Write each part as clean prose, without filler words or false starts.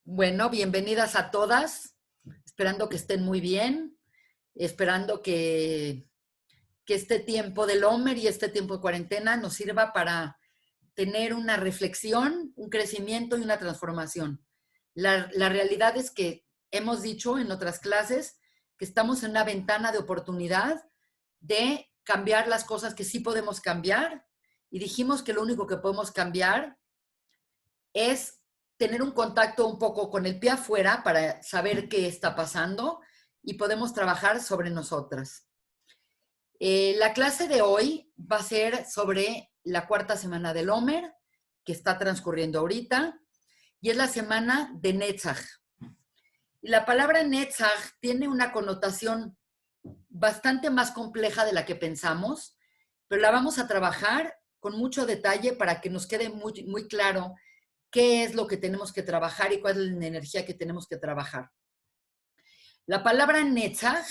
Bueno, bienvenidas a todas, esperando que estén muy bien, esperando que este tiempo del Homer y este tiempo de cuarentena nos sirva para tener una reflexión, un crecimiento y una transformación. La realidad es que hemos dicho en otras clases que estamos en una ventana de oportunidad de cambiar las cosas que sí podemos cambiar y dijimos que lo único que podemos cambiar es tener un contacto un poco con el pie afuera para saber qué está pasando y podemos trabajar sobre nosotras. La clase de hoy va a ser sobre la cuarta semana del Homer, que está transcurriendo ahorita, y es la semana de Netzach. Y la palabra Netzach tiene una connotación bastante más compleja de la que pensamos, pero la vamos a trabajar con mucho detalle para que nos quede muy claro qué es lo que tenemos que trabajar y cuál es la energía que tenemos que trabajar. La palabra Netzach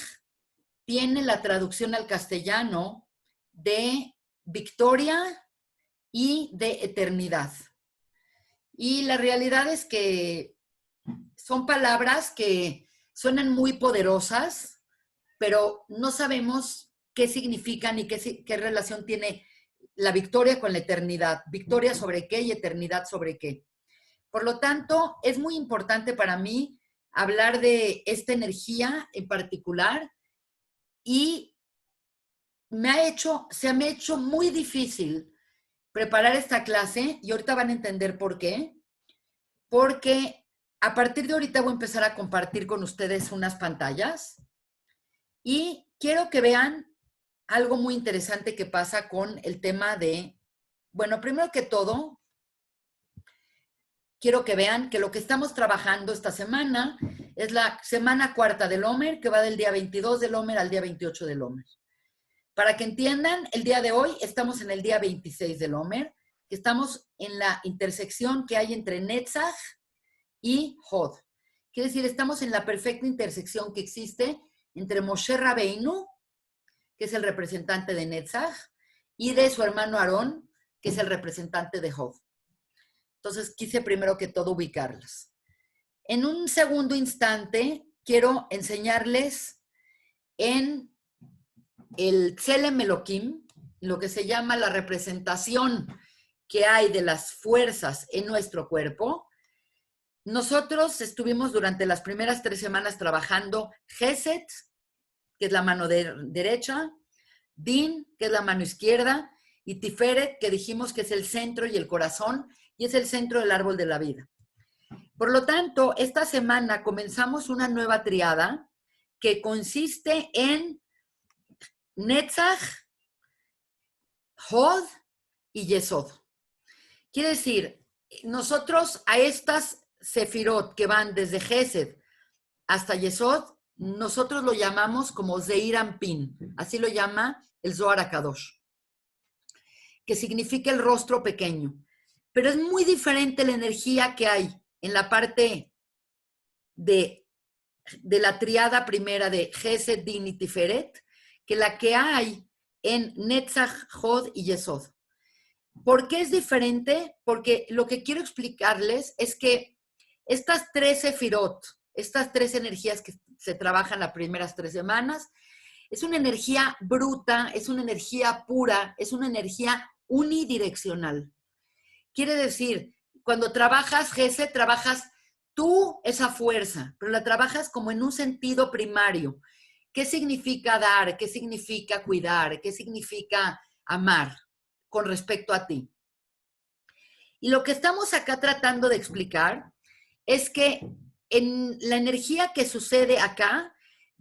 tiene la traducción al castellano de victoria y de eternidad. Y la realidad es que son palabras que suenan muy poderosas, pero no sabemos qué significan y qué relación tiene la victoria con la eternidad. Victoria sobre qué y eternidad sobre qué. Por lo tanto, es muy importante para mí hablar de esta energía en particular y se me ha hecho muy difícil preparar esta clase y ahorita van a entender por qué. Porque a partir de ahorita voy a empezar a compartir con ustedes unas pantallas y quiero que vean algo muy interesante que pasa con el tema de, bueno, primero que todo, quiero que vean que lo que estamos trabajando esta semana es la semana cuarta del Homer, que va del día 22 del Homer al día 28 del Homer. Para que entiendan, el día de hoy estamos en el día 26 del Homer, que estamos en la intersección que hay entre Netzach y Hod. Quiere decir, estamos en la perfecta intersección que existe entre Moshe Rabbeinu, que es el representante de Netzach, y de su hermano Aarón, que es el representante de Hod. Entonces, quise primero que todo ubicarlas. En un segundo instante, quiero enseñarles en el Tselem Elohim, lo que se llama la representación que hay de las fuerzas en nuestro cuerpo. Nosotros estuvimos durante las primeras 3 semanas trabajando Geset, que es la mano derecha, Din, que es la mano izquierda, y Tiferet, que dijimos que es el centro y el corazón, y es el centro del árbol de la vida. Por lo tanto, esta semana comenzamos una nueva triada que consiste en Netzach, Hod y Yesod. Quiere decir, nosotros a estas sefirot que van desde Gesed hasta Yesod, nosotros lo llamamos como Zeir Anpin, así lo llama el Zohar HaKadosh, que significa el rostro pequeño. Pero es muy diferente la energía que hay en la parte de la triada primera de Gesed, Din y Tiferet, que la que hay en Netzach, Hod y Yesod. ¿Por qué es diferente? Porque lo que quiero explicarles es que estas 3 sefirot, estas 3 energías que se trabajan las primeras 3 semanas, es una energía bruta, es una energía pura, es una energía unidireccional. Quiere decir, cuando trabajas GESE, trabajas tú esa fuerza, pero la trabajas como en un sentido primario. ¿Qué significa dar? ¿Qué significa cuidar? ¿Qué significa amar con respecto a ti? Y lo que estamos acá tratando de explicar es que en la energía que sucede acá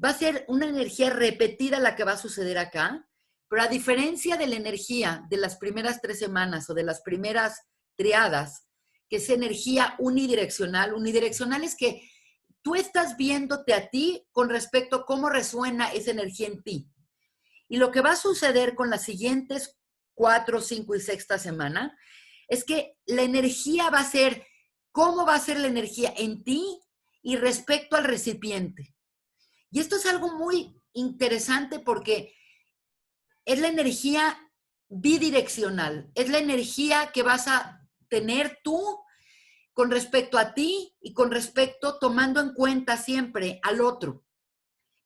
va a ser una energía repetida la que va a suceder acá, pero a diferencia de la energía de las primeras 3 semanas o de las primeras triadas, que es energía unidireccional. Unidireccional es que tú estás viéndote a ti con respecto a cómo resuena esa energía en ti. Y lo que va a suceder con las siguientes 4, 5 y 6 semana es que la energía va a ser, ¿cómo va a ser la energía en ti y respecto al recipiente? Y esto es algo muy interesante porque es la energía bidireccional, es la energía que vas a tener tú con respecto a ti y con respecto, tomando en cuenta siempre al otro.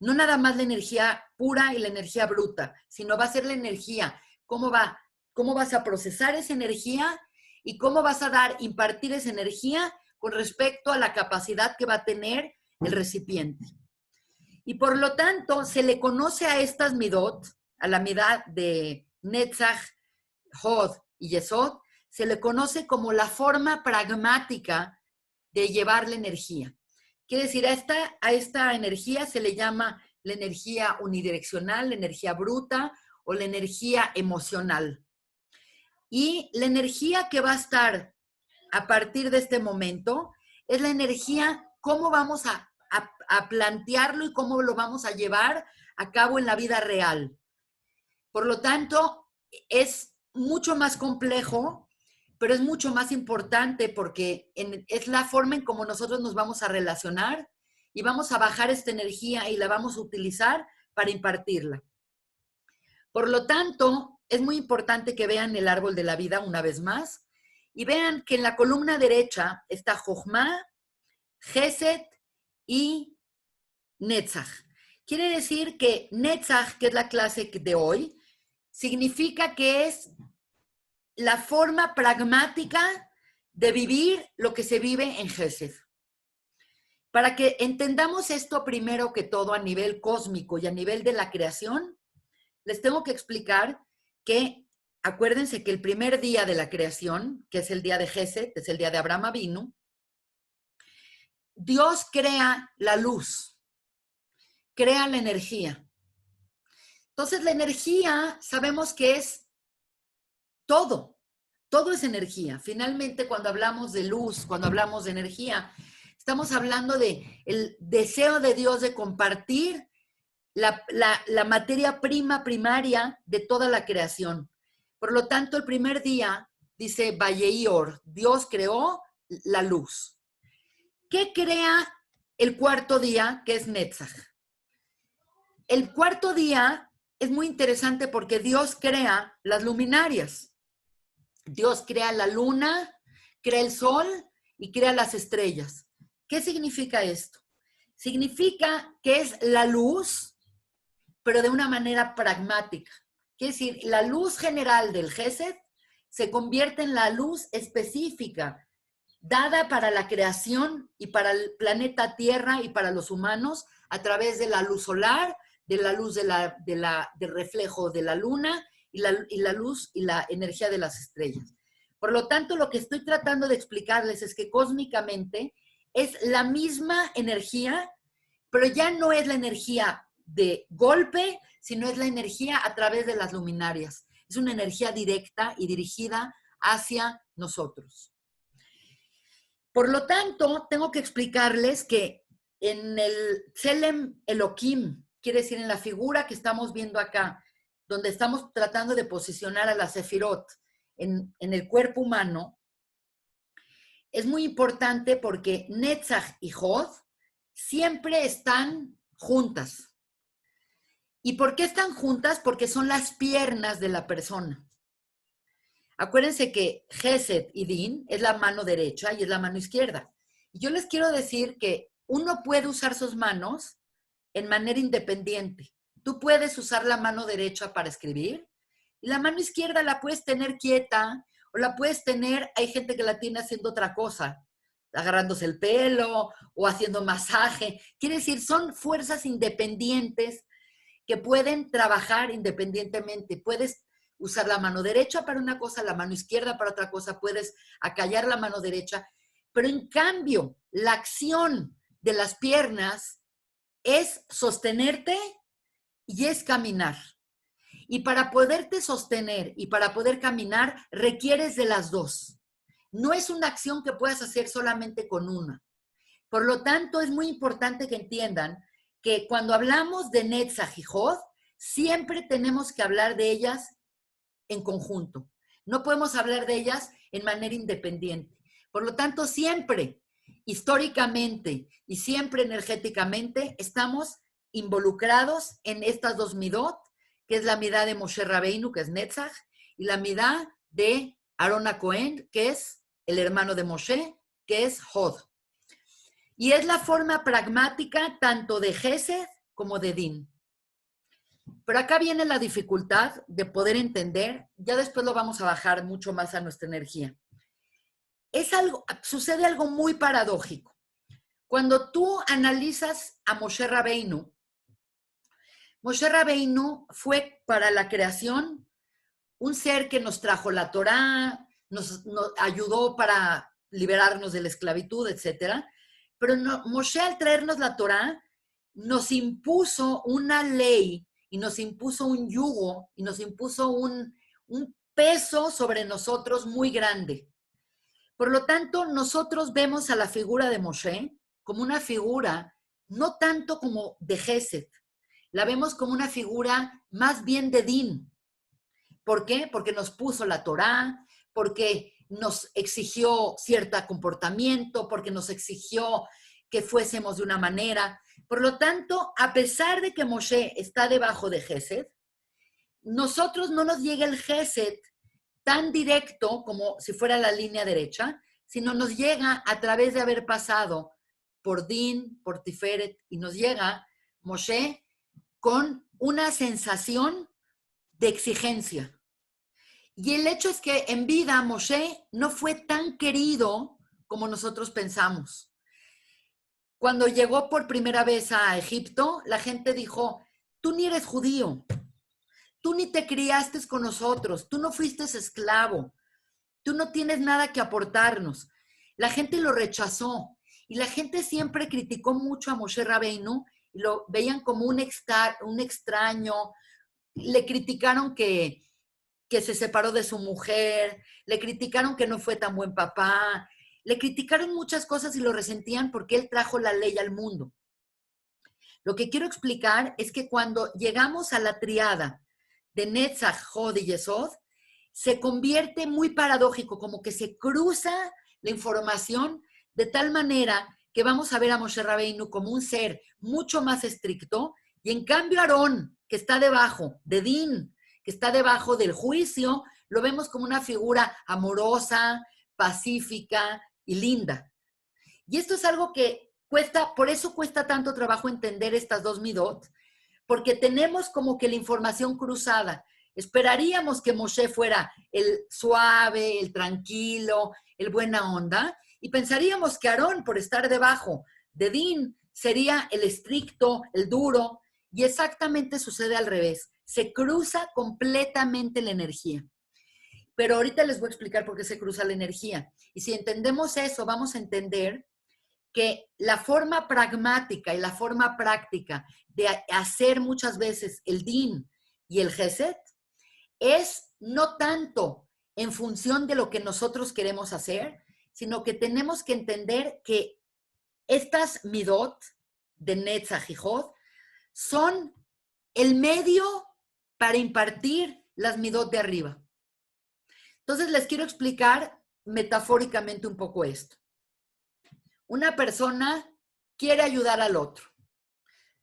No nada más la energía pura y la energía bruta, sino va a ser la energía. ¿Cómo vas a procesar esa energía y cómo vas a impartir esa energía con respecto a la capacidad que va a tener el recipiente? Y por lo tanto, se le conoce a estas midot, a la midá de Netzach, Hod y Yesod, se le conoce como la forma pragmática de llevar la energía. Quiere decir, a esta energía se le llama la energía unidireccional, la energía bruta o la energía emocional. Y la energía que va a estar a partir de este momento es la energía, cómo vamos a plantearlo y cómo lo vamos a llevar a cabo en la vida real. Por lo tanto, es mucho más complejo, pero es mucho más importante porque es la forma en cómo nosotros nos vamos a relacionar y vamos a bajar esta energía y la vamos a utilizar para impartirla. Por lo tanto, es muy importante que vean el árbol de la vida una vez más y vean que en la columna derecha está Jochma, Gesed y Netzach. Quiere decir que Netzach, que es la clase de hoy, significa que es la forma pragmática de vivir lo que se vive en Gesed. Para que entendamos esto primero que todo a nivel cósmico y a nivel de la creación, les tengo que explicar que, acuérdense que el primer día de la creación, que es el día de Gesed, es el día de Abraham Avinu, Dios crea la luz, crea la energía. Entonces la energía sabemos que es todo es energía. Finalmente, cuando hablamos de luz, cuando hablamos de energía, estamos hablando del deseo de Dios de compartir la materia primaria de toda la creación. Por lo tanto, el primer día dice Vayeior, Dios creó la luz. ¿Qué crea el cuarto día, que es Netzach? El cuarto día es muy interesante porque Dios crea las luminarias. Dios crea la luna, crea el sol y crea las estrellas. ¿Qué significa esto? Significa que es la luz, pero de una manera pragmática. Quiere decir, la luz general del Gesed se convierte en la luz específica, dada para la creación y para el planeta Tierra y para los humanos a través de la luz solar, de la luz del reflejo de la luna y la luz y la energía de las estrellas. Por lo tanto, lo que estoy tratando de explicarles es que cósmicamente es la misma energía, pero ya no es la energía de golpe, sino es la energía a través de las luminarias. Es una energía directa y dirigida hacia nosotros. Por lo tanto, tengo que explicarles que en el Tselem Elohim, quiere decir en la figura que estamos viendo acá, donde estamos tratando de posicionar a la Sefirot en el cuerpo humano, es muy importante porque Netzach y Hod siempre están juntas. ¿Y por qué están juntas? Porque son las piernas de la persona. Acuérdense que Gesed y Din es la mano derecha y es la mano izquierda. Y yo les quiero decir que uno puede usar sus manos en manera independiente. Tú puedes usar la mano derecha para escribir y la mano izquierda la puedes tener quieta o la puedes tener, hay gente que la tiene haciendo otra cosa, agarrándose el pelo o haciendo masaje. Quiere decir, son fuerzas independientes que pueden trabajar independientemente. Puedes usar la mano derecha para una cosa, la mano izquierda para otra cosa, puedes acallar la mano derecha, pero en cambio, la acción de las piernas es sostenerte y es caminar. Y para poderte sostener y para poder caminar, requieres de las dos. No es una acción que puedas hacer solamente con una. Por lo tanto, es muy importante que entiendan que cuando hablamos de Netzach y Hod, siempre tenemos que hablar de ellas en conjunto. No podemos hablar de ellas en manera independiente. Por lo tanto, siempre, históricamente y siempre energéticamente, estamos involucrados en estas dos midot, que es la midá de Moshe Rabbeinu, que es Netzach, y la midá de Aarón a Cohen, que es el hermano de Moshe, que es Hod. Y es la forma pragmática tanto de Gesed como de Din. Pero acá viene la dificultad de poder entender, ya después lo vamos a bajar mucho más a nuestra energía. Sucede algo muy paradójico. Cuando tú analizas a Moshe Rabbeinu fue para la creación un ser que nos trajo la Torá, nos ayudó para liberarnos de la esclavitud, etc. Pero Moshe, al traernos la Torá, nos impuso una ley y nos impuso un yugo y nos impuso un peso sobre nosotros muy grande. Por lo tanto, nosotros vemos a la figura de Moshe como una figura no tanto como de Gesed, la vemos como una figura más bien de Din. ¿Por qué? Porque nos puso la Torá, porque nos exigió cierto comportamiento, porque nos exigió que fuésemos de una manera. Por lo tanto, a pesar de que Moshe está debajo de Gesed, nosotros no nos llega el Gesed tan directo como si fuera la línea derecha, sino nos llega a través de haber pasado por Din, por Tiferet, y nos llega Moshe con una sensación de exigencia. Y el hecho es que en vida Moshe no fue tan querido como nosotros pensamos. Cuando llegó por primera vez a Egipto, la gente dijo, tú ni eres judío, tú ni te criaste con nosotros, tú no fuiste esclavo, tú no tienes nada que aportarnos. La gente lo rechazó y la gente siempre criticó mucho a Moshe Rabbeinu y lo veían como un extraño. Le criticaron que se separó de su mujer, le criticaron que no fue tan buen papá, le criticaron muchas cosas y lo resentían porque él trajo la ley al mundo. Lo que quiero explicar es que cuando llegamos a la triada de Netzach, Hod y Yesod, se convierte muy paradójico, como que se cruza la información de tal manera que vamos a ver a Moshe Rabbeinu como un ser mucho más estricto, y en cambio Aarón, que está debajo de Din, que está debajo del juicio, lo vemos como una figura amorosa, pacífica y linda. Y esto es algo que cuesta, por eso cuesta tanto trabajo entender estas dos midot, porque tenemos como que la información cruzada. Esperaríamos que Moshe fuera el suave, el tranquilo, el buena onda, y pensaríamos que Aarón, por estar debajo de Din, sería el estricto, el duro, y exactamente sucede al revés. Se cruza completamente la energía. Pero ahorita les voy a explicar por qué se cruza la energía. Y si entendemos eso, vamos a entender que la forma pragmática y la forma práctica de hacer muchas veces el Din y el Gesed es no tanto en función de lo que nosotros queremos hacer, sino que tenemos que entender que estas midot de Netzach y Hod son el medio para impartir las midot de arriba. Entonces les quiero explicar metafóricamente un poco esto. Una persona quiere ayudar al otro.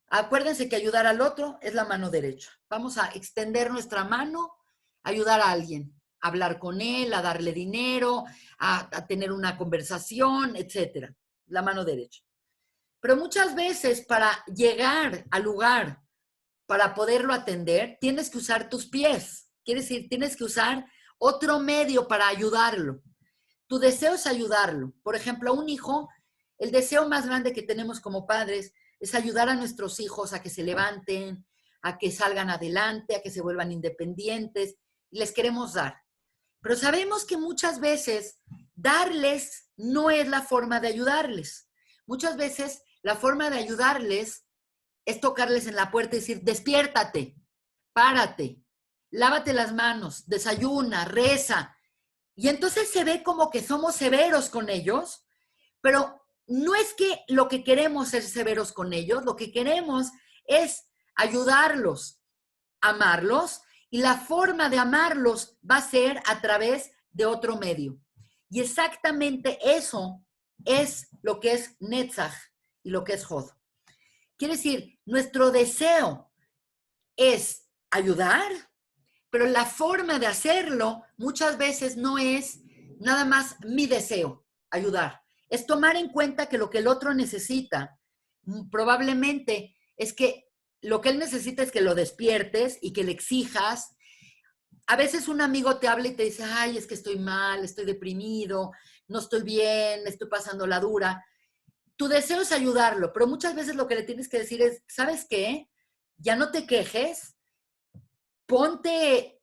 Acuérdense que ayudar al otro es la mano derecha. Vamos a extender nuestra mano, ayudar a alguien, a hablar con él, a darle dinero, a tener una conversación, etc. La mano derecha. Pero muchas veces para llegar al lugar, para poderlo atender, tienes que usar tus pies. Quiere decir, tienes que usar otro medio para ayudarlo. Tu deseo es ayudarlo. Por ejemplo, a un hijo, el deseo más grande que tenemos como padres es ayudar a nuestros hijos a que se levanten, a que salgan adelante, a que se vuelvan independientes, y les queremos dar. Pero sabemos que muchas veces darles no es la forma de ayudarles. Muchas veces la forma de ayudarles es tocarles en la puerta y decir, despiértate, párate, lávate las manos, desayuna, reza. Y entonces se ve como que somos severos con ellos, pero no es que lo que queremos es ser severos con ellos, lo que queremos es ayudarlos, amarlos, y la forma de amarlos va a ser a través de otro medio. Y exactamente eso es lo que es Netzach y lo que es Hod. Quiere decir, nuestro deseo es ayudar, pero la forma de hacerlo muchas veces no es nada más mi deseo, ayudar. es tomar en cuenta que lo que el otro necesita, probablemente es que lo que él necesita es que lo despiertes y que le exijas. A veces un amigo te habla y te dice, ay, es que estoy mal, estoy deprimido, no estoy bien, estoy pasando la dura. Tu deseo es ayudarlo, pero muchas veces lo que le tienes que decir es, ¿sabes qué? Ya no te quejes, ponte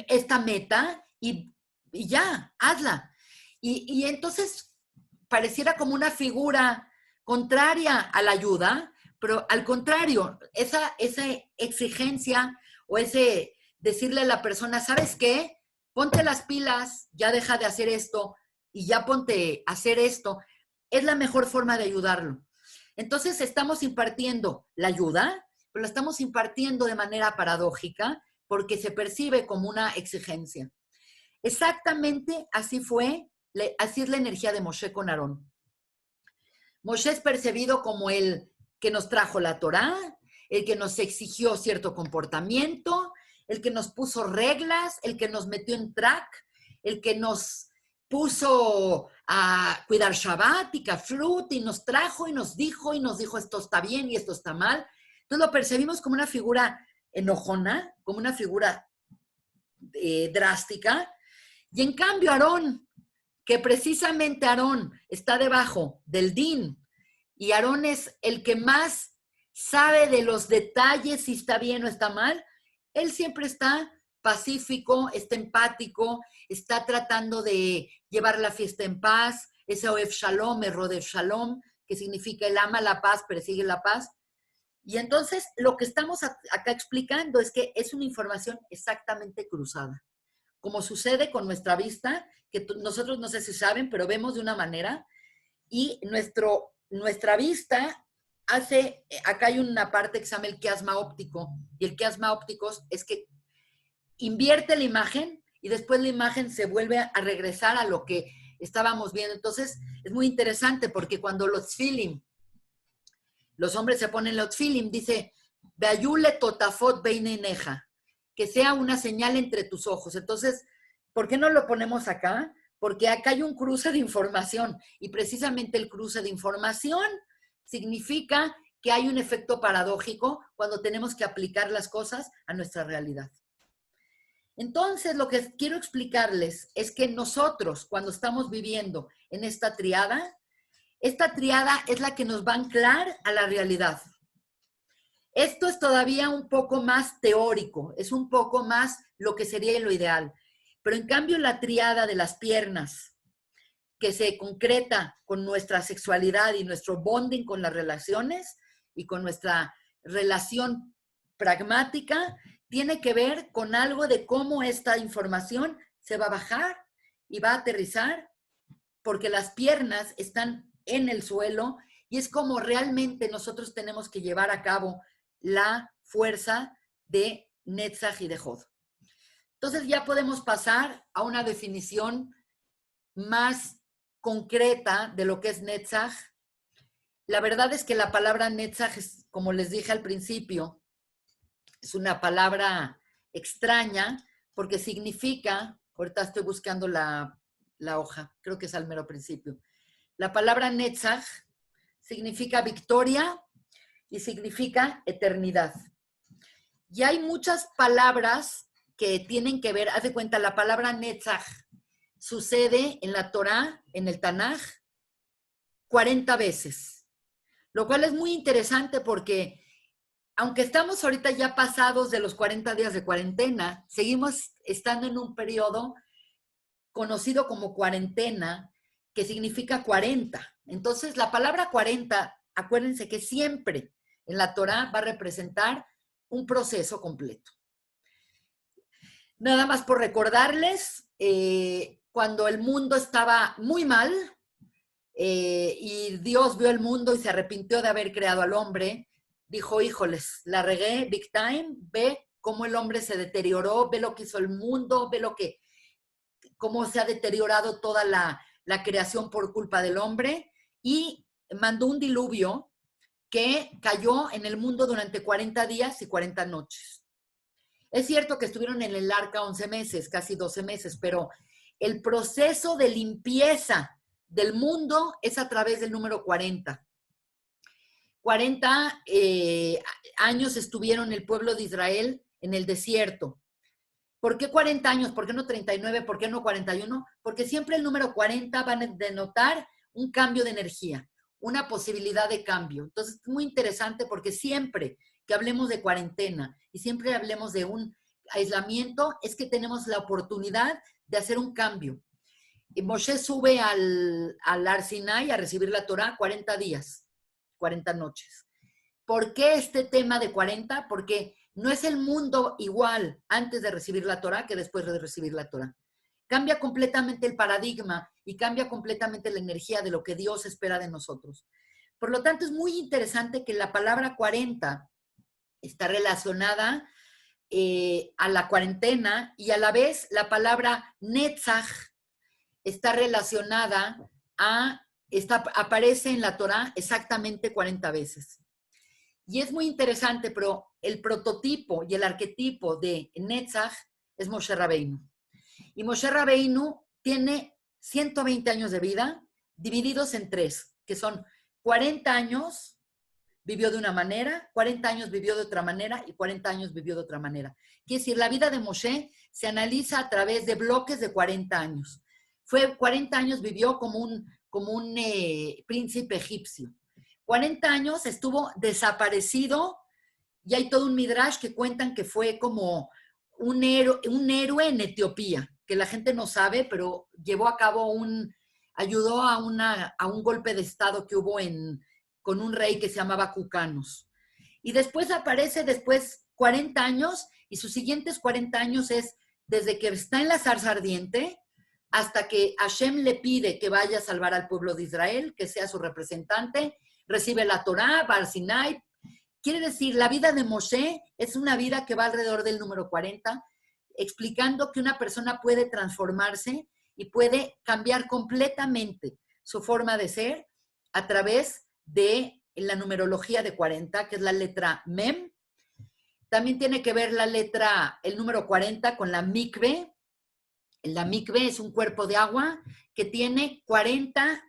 esta meta y ya, hazla. Y entonces pareciera como una figura contraria a la ayuda, pero al contrario, esa exigencia o ese decirle a la persona, ¿sabes qué? Ponte las pilas, ya deja de hacer esto y ya ponte a hacer esto, es la mejor forma de ayudarlo. Entonces estamos impartiendo la ayuda, pero la estamos impartiendo de manera paradójica porque se percibe como una exigencia. Exactamente así fue, así es la energía de Moshe con Aarón. Moshe es percibido como el que nos trajo la Torá, el que nos exigió cierto comportamiento, el que nos puso reglas, el que nos metió en track, el que nos puso a cuidar Shabbat y Kafrut y nos trajo y nos dijo esto está bien y esto está mal. Entonces lo percibimos como una figura enojona, como una figura drástica. Y en cambio Aarón, que precisamente Aarón está debajo del Din, y Aarón es el que más sabe de los detalles si está bien o está mal, él siempre está pacífico, está empático, está tratando de llevar la fiesta en paz, ese Oef Shalom, el Rodef Shalom, que significa él ama la paz, persigue la paz. Y entonces lo que estamos acá explicando es que es una información exactamente cruzada. Como sucede con nuestra vista, que nosotros no sé si saben, pero vemos de una manera y nuestra vista hace, acá hay una parte que se llama el quiasma óptico, y el quiasma óptico es que invierte la imagen y después la imagen se vuelve a regresar a lo que estábamos viendo. Entonces es muy interesante porque cuando los hombres se ponen los tfilim, dice, Beayule totafot beineneja, que sea una señal entre tus ojos. Entonces, ¿por qué no lo ponemos acá? Porque acá hay un cruce de información y precisamente el cruce de información significa que hay un efecto paradójico cuando tenemos que aplicar las cosas a nuestra realidad. Entonces, lo que quiero explicarles es que nosotros, cuando estamos viviendo en esta triada es la que nos va a anclar a la realidad. Esto es todavía un poco más teórico, es un poco más lo que sería lo ideal. Pero en cambio la triada de las piernas, que se concreta con nuestra sexualidad y nuestro bonding con las relaciones y con nuestra relación pragmática, tiene que ver con algo de cómo esta información se va a bajar y va a aterrizar, porque las piernas están en el suelo y es como realmente nosotros tenemos que llevar a cabo la fuerza de Netzach y de Hod. Entonces ya podemos pasar a una definición más concreta de lo que es Netzach. La verdad es que la palabra Netzach, como les dije al principio, es una palabra extraña porque significa, ahorita estoy buscando la hoja, creo que es al mero principio. La palabra Netzach significa victoria y significa eternidad. Y hay muchas palabras que tienen que ver, haz de cuenta, la palabra Netzach sucede en la Torá, en el Tanaj, 40 veces, lo cual es muy interesante porque aunque estamos ahorita ya pasados de los 40 días de cuarentena, seguimos estando en un periodo conocido como cuarentena, que significa 40. Entonces, la palabra 40, acuérdense que siempre en la Torá va a representar un proceso completo. Nada más por recordarles, cuando el mundo estaba muy mal y Dios vio el mundo y se arrepintió de haber creado al hombre, dijo, híjoles, la regué big time, ve cómo el hombre se deterioró, ve lo que hizo el mundo, ve cómo se ha deteriorado toda la creación por culpa del hombre, y mandó un diluvio que cayó en el mundo durante 40 días y 40 noches. Es cierto que estuvieron en el arca 11 meses, casi 12 meses, pero el proceso de limpieza del mundo es a través del número 40. 40 años estuvieron el pueblo de Israel en el desierto. ¿Por qué 40 años? ¿Por qué no 39? ¿Por qué no 41? Porque siempre el número 40 va a denotar un cambio de energía, una posibilidad de cambio. Entonces, es muy interesante porque siempre que hablemos de cuarentena y siempre hablemos de un aislamiento, es que tenemos la oportunidad de hacer un cambio. Y Moshe sube al Har Sinai a recibir la Torah 40 días, 40 noches. ¿Por qué este tema de 40? Porque no es el mundo igual antes de recibir la Torah que después de recibir la Torah. Cambia completamente el paradigma y cambia completamente la energía de lo que Dios espera de nosotros. Por lo tanto, es muy interesante que la palabra 40 está relacionada a la cuarentena y a la vez la palabra Netzach está relacionada aparece en la Torah exactamente 40 veces. Y es muy interesante, pero el prototipo y el arquetipo de Netzach es Moshe Rabbeinu. Y Moshe Rabbeinu tiene 120 años de vida divididos en 3, que son 40 años vivió de una manera, 40 años vivió de otra manera y 40 años vivió de otra manera. Quiere decir, la vida de Moshe se analiza a través de bloques de 40 años. 40 años vivió como un príncipe egipcio. 40 años estuvo desaparecido y hay todo un midrash que cuentan que fue como un héroe en Etiopía, que la gente no sabe, pero llevó a cabo ayudó a un golpe de estado que hubo con un rey que se llamaba Cucanos. Y después aparece 40 años y sus siguientes 40 años es desde que está en la zarza ardiente hasta que Hashem le pide que vaya a salvar al pueblo de Israel, que sea su representante, recibe la Torá, Har Sinai. Quiere decir, la vida de Moshe es una vida que va alrededor del número 40, explicando que una persona puede transformarse y puede cambiar completamente su forma de ser a través de la numerología de 40, que es la letra Mem. También tiene que ver el número 40 con la mikve. La mikve es un cuerpo de agua que tiene 40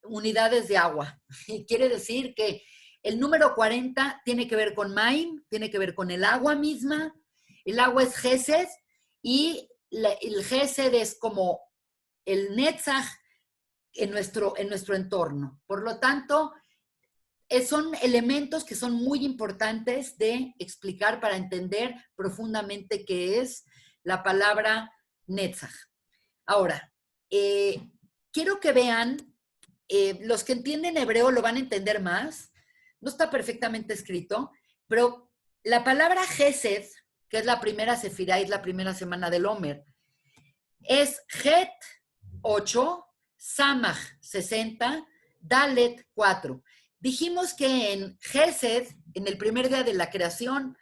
unidades de agua. Quiere decir que el número 40 tiene que ver con Maim, tiene que ver con el agua misma. El agua es Gesed y el Gesed es como el Netzach en nuestro entorno. Por lo tanto, son elementos que son muy importantes de explicar para entender profundamente qué es la palabra Netzach. Ahora, quiero que vean, los que entienden hebreo lo van a entender más. No está perfectamente escrito, pero la palabra Gesed, que es la primera sefirá, es la primera semana del Omer, es Het 8, Samach 60, Dalet 4. Dijimos que en Gesed, en el primer día de la creación,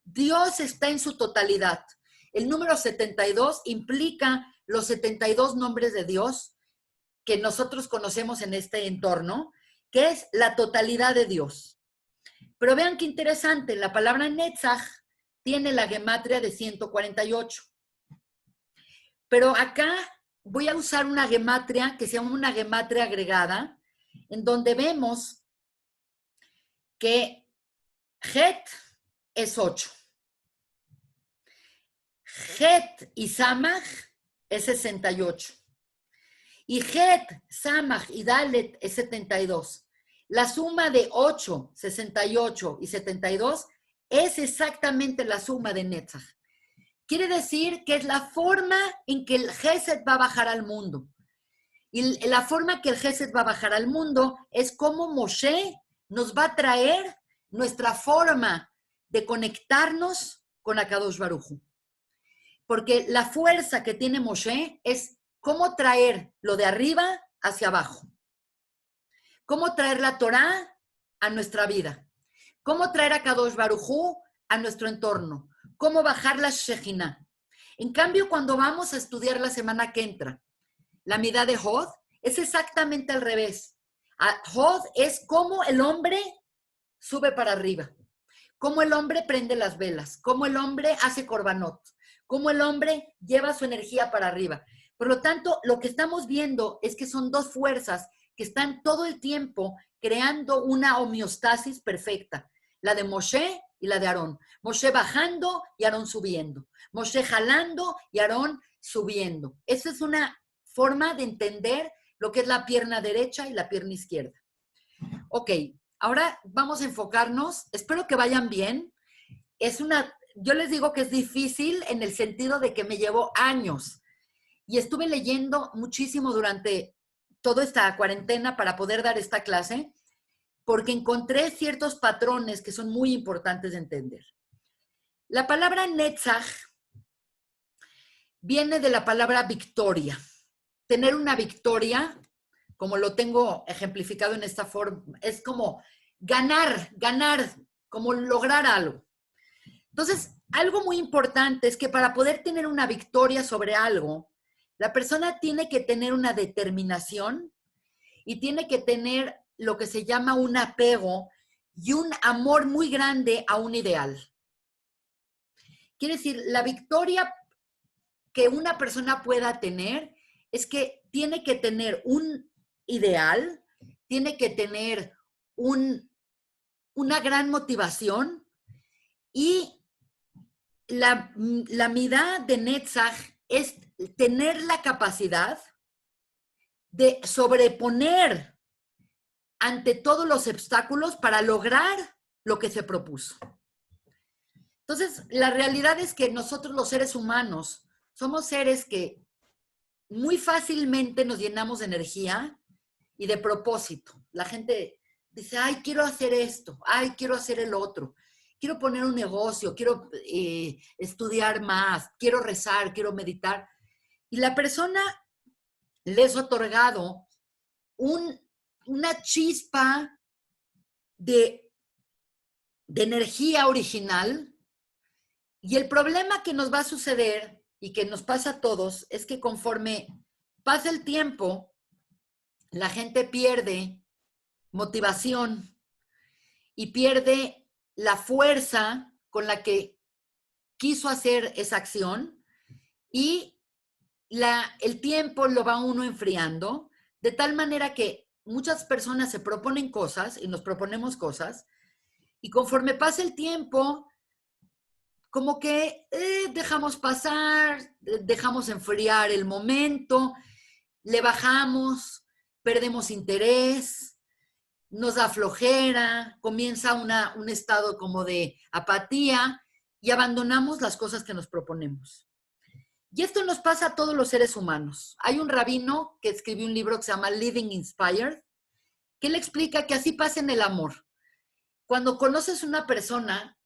Dios está en su totalidad. El número 72 implica los 72 nombres de Dios que nosotros conocemos en este entorno, que es la totalidad de Dios. Pero vean qué interesante, la palabra Netzach tiene la gematria de 148. Pero acá voy a usar una gematria que se llama una gematria agregada, en donde vemos que Het es 8. Het y Samach es 68. Y Het, Samach y Dalet es 72. La suma de 8, 68 y 72 es exactamente la suma de Netzach. Quiere decir que es la forma en que el Gesed va a bajar al mundo. Y la forma que el Gesed va a bajar al mundo es como Moshe nos va a traer nuestra forma de conectarnos con Akadosh Baruj Hu. Porque la fuerza que tiene Moshe es cómo traer lo de arriba hacia abajo. Cómo traer la Torá a nuestra vida. Cómo traer a Kadosh Baruj Hu a nuestro entorno. Cómo bajar la Shejinah. En cambio, cuando vamos a estudiar la semana que entra, la midá de Hod, es exactamente al revés. Hod es cómo el hombre sube para arriba. Cómo el hombre prende las velas. Cómo el hombre hace korbanot. Cómo el hombre lleva su energía para arriba. Por lo tanto, lo que estamos viendo es que son dos fuerzas que están todo el tiempo creando una homeostasis perfecta. La de Moshe y la de Aarón. Moshe bajando y Aarón subiendo. Moshe jalando y Aarón subiendo. Esa es una forma de entender lo que es la pierna derecha y la pierna izquierda. Ok, ahora vamos a enfocarnos. Espero que vayan bien. Yo les digo que es difícil en el sentido de que me llevó años y estuve leyendo muchísimo durante toda esta cuarentena para poder dar esta clase, porque encontré ciertos patrones que son muy importantes de entender. La palabra Netzach viene de la palabra victoria. Tener una victoria, como lo tengo ejemplificado en esta forma, es como ganar, como lograr algo. Entonces, algo muy importante es que para poder tener una victoria sobre algo, la persona tiene que tener una determinación y tiene que tener lo que se llama un apego y un amor muy grande a un ideal. Quiere decir, la victoria que una persona pueda tener es que tiene que tener un ideal, tiene que tener una gran motivación y la midá de Netzach es tener la capacidad de sobreponer ante todos los obstáculos para lograr lo que se propuso. Entonces, la realidad es que nosotros los seres humanos somos seres que muy fácilmente nos llenamos de energía y de propósito. La gente dice, ay, quiero hacer esto, ay, quiero hacer el otro, quiero poner un negocio, quiero estudiar más, quiero rezar, quiero meditar. Y la persona les ha otorgado una chispa de energía original. Y el problema que nos va a suceder y que nos pasa a todos es que conforme pasa el tiempo, la gente pierde motivación y pierde la fuerza con la que quiso hacer esa acción y el tiempo lo va uno enfriando, de tal manera que muchas personas se proponen cosas y nos proponemos cosas y conforme pasa el tiempo, como que dejamos pasar, dejamos enfriar el momento, le bajamos, perdemos interés, nos da flojera, comienza un estado como de apatía y abandonamos las cosas que nos proponemos. Y esto nos pasa a todos los seres humanos. Hay un rabino que escribió un libro que se llama Living Inspired, que le explica que así pasa en el amor. Cuando conoces una persona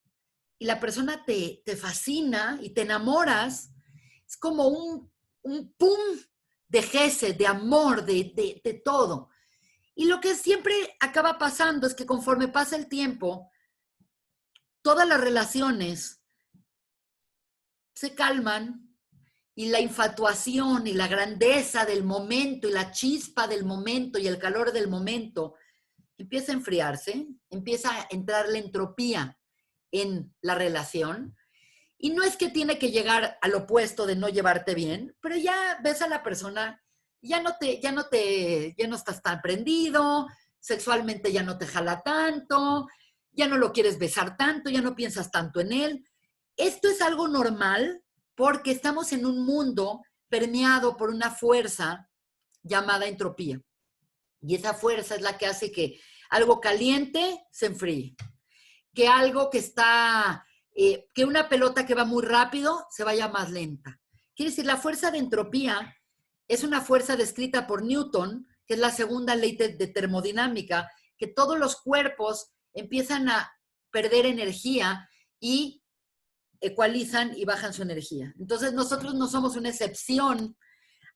y la persona te fascina y te enamoras, es como un pum de gesed, de amor, de todo. Y lo que siempre acaba pasando es que conforme pasa el tiempo, todas las relaciones se calman y la infatuación y la grandeza del momento y la chispa del momento y el calor del momento empieza a enfriarse, empieza a entrar la entropía en la relación. Y no es que tiene que llegar al opuesto de no llevarte bien, pero ya ves a la persona, ya no estás tan prendido, sexualmente ya no te jala tanto, ya no lo quieres besar tanto, ya no piensas tanto en él. Esto es algo normal porque estamos en un mundo permeado por una fuerza llamada entropía. Y esa fuerza es la que hace que algo caliente se enfríe, que algo que está, que una pelota que va muy rápido se vaya más lenta. Quiere decir, la fuerza de entropía es una fuerza descrita por Newton, que es la segunda ley de termodinámica, que todos los cuerpos empiezan a perder energía y ecualizan y bajan su energía. Entonces nosotros no somos una excepción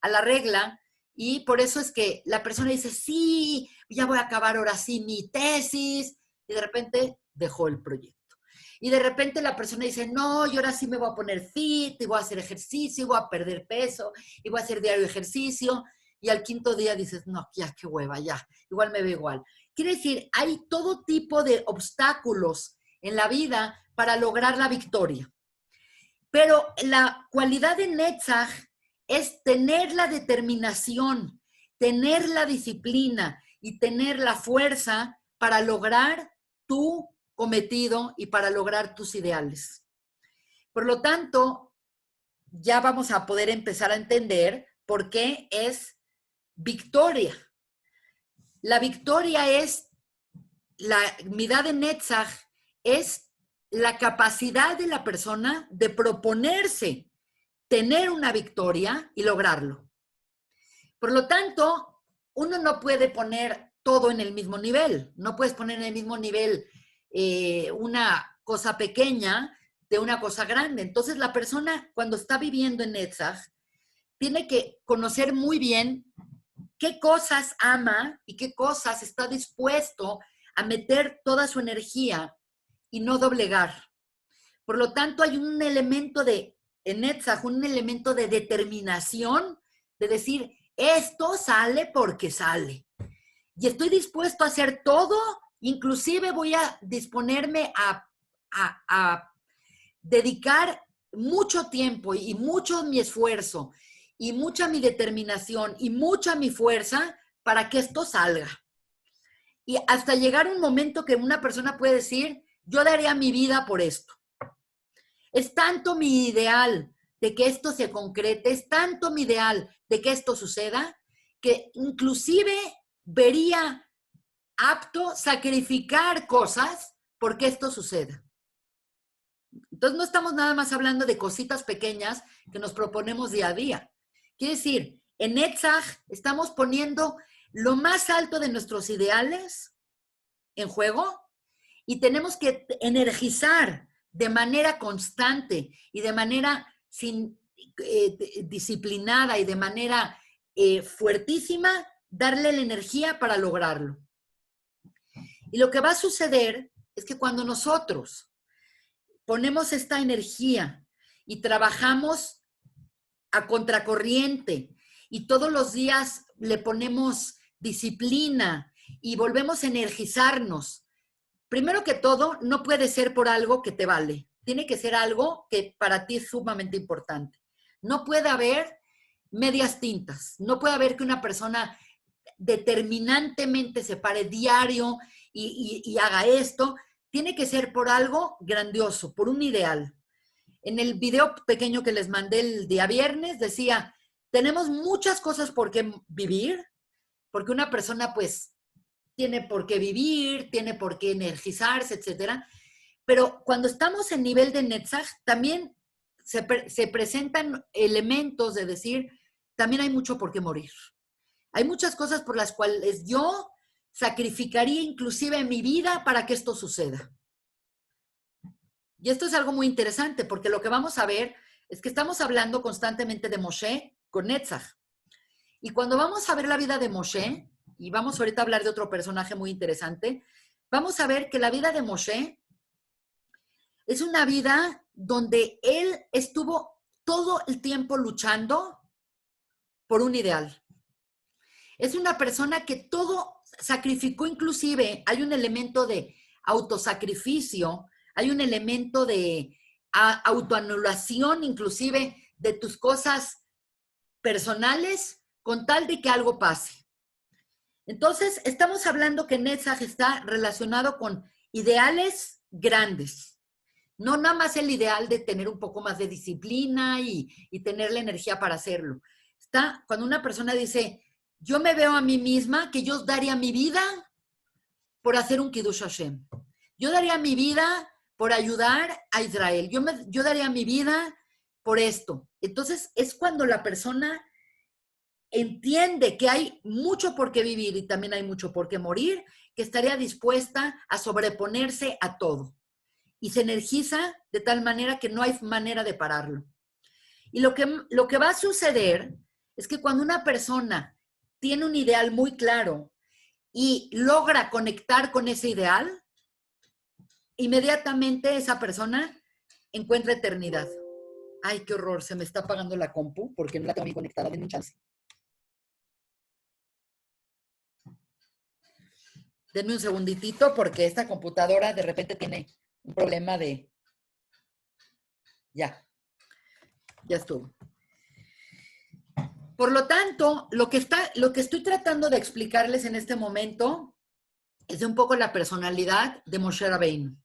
a la regla y por eso es que la persona dice, sí, ya voy a acabar ahora sí mi tesis y de repente dejó el proyecto. Y de repente la persona dice, no, yo ahora sí me voy a poner fit y voy a hacer ejercicio, y voy a perder peso y voy a hacer diario ejercicio y al quinto día dices, no, ya qué hueva, ya, igual me veo igual. Quiere decir, hay todo tipo de obstáculos en la vida para lograr la victoria. Pero la cualidad de Netzach es tener la determinación, tener la disciplina y tener la fuerza para lograr tu cometido y para lograr tus ideales. Por lo tanto, ya vamos a poder empezar a entender por qué es victoria. La victoria es, la midá de Netzach es la capacidad de la persona de proponerse tener una victoria y lograrlo. Por lo tanto, uno no puede poner todo en el mismo nivel. No puedes poner en el mismo nivel una cosa pequeña de una cosa grande. Entonces, la persona cuando está viviendo en Netzach tiene que conocer muy bien qué cosas ama y qué cosas está dispuesto a meter toda su energía y no doblegar. Por lo tanto, hay un elemento en Netzach, un elemento de determinación, de decir, esto sale porque sale. Y estoy dispuesto a hacer todo, inclusive voy a disponerme a dedicar mucho tiempo y mucho mi esfuerzo y mucha mi determinación y mucha mi fuerza para que esto salga. Y hasta llegar un momento que una persona puede decir, yo daría mi vida por esto. Es tanto mi ideal de que esto se concrete, es tanto mi ideal de que esto suceda, que inclusive vería apto sacrificar cosas porque esto suceda. Entonces no estamos nada más hablando de cositas pequeñas que nos proponemos día a día. Quiere decir, en Netzach estamos poniendo lo más alto de nuestros ideales en juego y tenemos que energizar de manera constante y de manera disciplinada y de manera fuertísima, darle la energía para lograrlo. Y lo que va a suceder es que cuando nosotros ponemos esta energía y trabajamos a contracorriente y todos los días le ponemos disciplina y volvemos a energizarnos, primero que todo, no puede ser por algo que te vale. Tiene que ser algo que para ti es sumamente importante. No puede haber medias tintas. No puede haber que una persona determinantemente se pare diario y haga esto. Tiene que ser por algo grandioso, por un ideal. En el video pequeño que les mandé el día viernes decía, tenemos muchas cosas por qué vivir, porque una persona pues tiene por qué vivir, tiene por qué energizarse, etcétera. Pero cuando estamos en nivel de Netzach, también se presentan elementos de decir, también hay mucho por qué morir. Hay muchas cosas por las cuales yo sacrificaría inclusive mi vida para que esto suceda. Y esto es algo muy interesante, porque lo que vamos a ver es que estamos hablando constantemente de Moshe con Netzach. Y cuando vamos a ver la vida de Moshe, y vamos ahorita a hablar de otro personaje muy interesante, vamos a ver que la vida de Moshe es una vida donde él estuvo todo el tiempo luchando por un ideal. Es una persona que todo sacrificó, inclusive hay un elemento de autosacrificio, hay un elemento de autoanulación, inclusive de tus cosas personales, con tal de que algo pase. Entonces, estamos hablando que Netzach está relacionado con ideales grandes. No nada más el ideal de tener un poco más de disciplina y tener la energía para hacerlo. Está cuando una persona dice, yo me veo a mí misma que yo daría mi vida por hacer un Kiddush Hashem. Yo daría mi vida por ayudar a Israel. Yo daría mi vida por esto. Entonces, es cuando la persona entiende que hay mucho por qué vivir y también hay mucho por qué morir, que estaría dispuesta a sobreponerse a todo. Y se energiza de tal manera que no hay manera de pararlo. Y lo que va a suceder es que cuando una persona tiene un ideal muy claro y logra conectar con ese ideal, inmediatamente esa persona encuentra eternidad. Ay, qué horror, se me está apagando la compu porque no la tengo bien conectada, denme un chance. Denme un segunditito porque esta computadora de repente tiene un problema de... Ya estuvo. Por lo tanto, lo que estoy tratando de explicarles en este momento es de un poco la personalidad de Moshe Rabbeinu.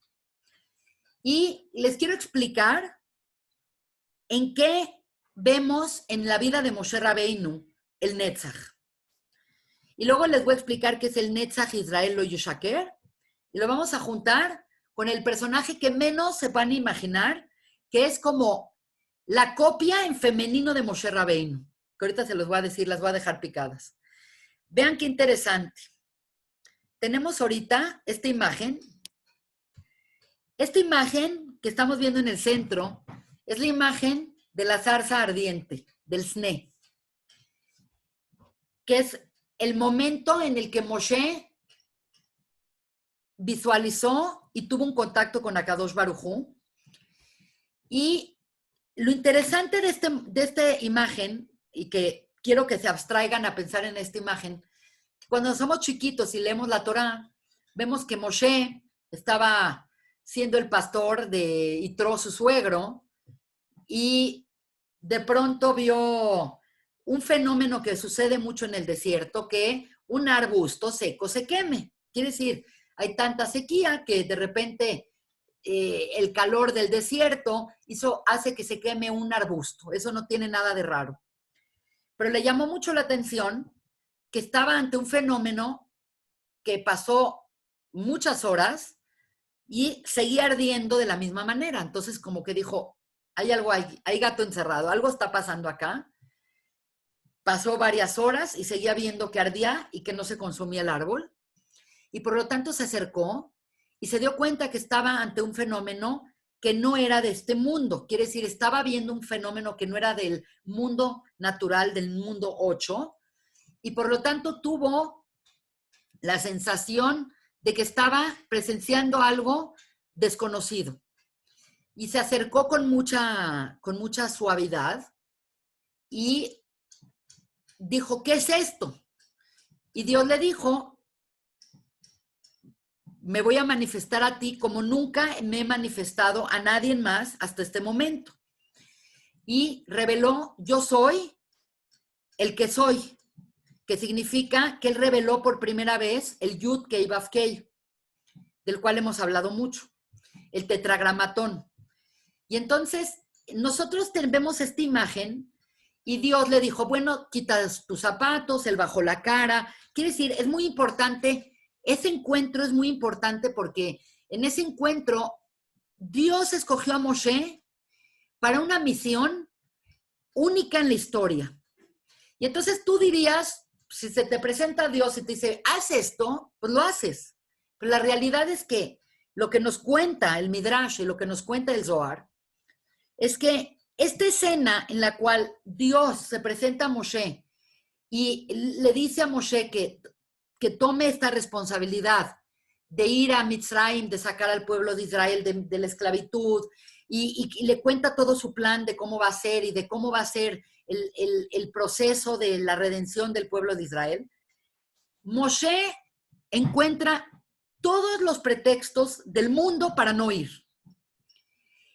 Y les quiero explicar en qué vemos en la vida de Moshe Rabbeinu el Netzach. Y luego les voy a explicar qué es el Netzach Israel lo Yushaker. Y lo vamos a juntar con el personaje que menos se van a imaginar, que es como la copia en femenino de Moshe Rabbeinu. Que ahorita se los voy a decir, las voy a dejar picadas. Vean qué interesante. Tenemos ahorita esta imagen. Esta imagen que estamos viendo en el centro es la imagen de la zarza ardiente, del Sne, que es el momento en el que Moshe visualizó y tuvo un contacto con Akadosh Baruj Hu. Y lo interesante de esta imagen, y que quiero que se abstraigan a pensar en esta imagen, cuando somos chiquitos y leemos la Torá, vemos que Moshe estaba siendo el pastor de Yitro, su suegro, y de pronto vio un fenómeno que sucede mucho en el desierto, que un arbusto seco se queme. Quiere decir, hay tanta sequía que de repente el calor del desierto hace que se queme un arbusto. Eso no tiene nada de raro. Pero le llamó mucho la atención que estaba ante un fenómeno que pasó muchas horas y seguía ardiendo de la misma manera. Entonces, como que dijo, hay algo, hay gato encerrado, algo está pasando acá. Pasó varias horas y seguía viendo que ardía y que no se consumía el árbol. Y por lo tanto se acercó y se dio cuenta que estaba ante un fenómeno que no era de este mundo. Quiere decir, estaba viendo un fenómeno que no era del mundo natural, del mundo 8, y por lo tanto tuvo la sensación de que estaba presenciando algo desconocido. Y se acercó con mucha suavidad y dijo, ¿qué es esto? Y Dios le dijo, me voy a manifestar a ti como nunca me he manifestado a nadie más hasta este momento. Y reveló, yo soy el que soy, que significa que él reveló por primera vez el Yud Kei Vav Kei, del cual hemos hablado mucho, el tetragramatón. Y entonces nosotros vemos esta imagen y Dios le dijo, bueno, quita tus zapatos, él bajó la cara. Quiere decir, es muy importante, ese encuentro es muy importante porque en ese encuentro Dios escogió a Moshe para una misión única en la historia. Y entonces tú dirías, si se te presenta Dios y te dice, haz esto, pues lo haces. Pero la realidad es que lo que nos cuenta el Midrash y lo que nos cuenta el Zohar es que esta escena en la cual Dios se presenta a Moshe y le dice a Moshe que tome esta responsabilidad de ir a Mitzrayim, de sacar al pueblo de Israel de la esclavitud, y le cuenta todo su plan de cómo va a ser y de cómo va a ser el proceso de la redención del pueblo de Israel. Moshe encuentra todos los pretextos del mundo para no ir.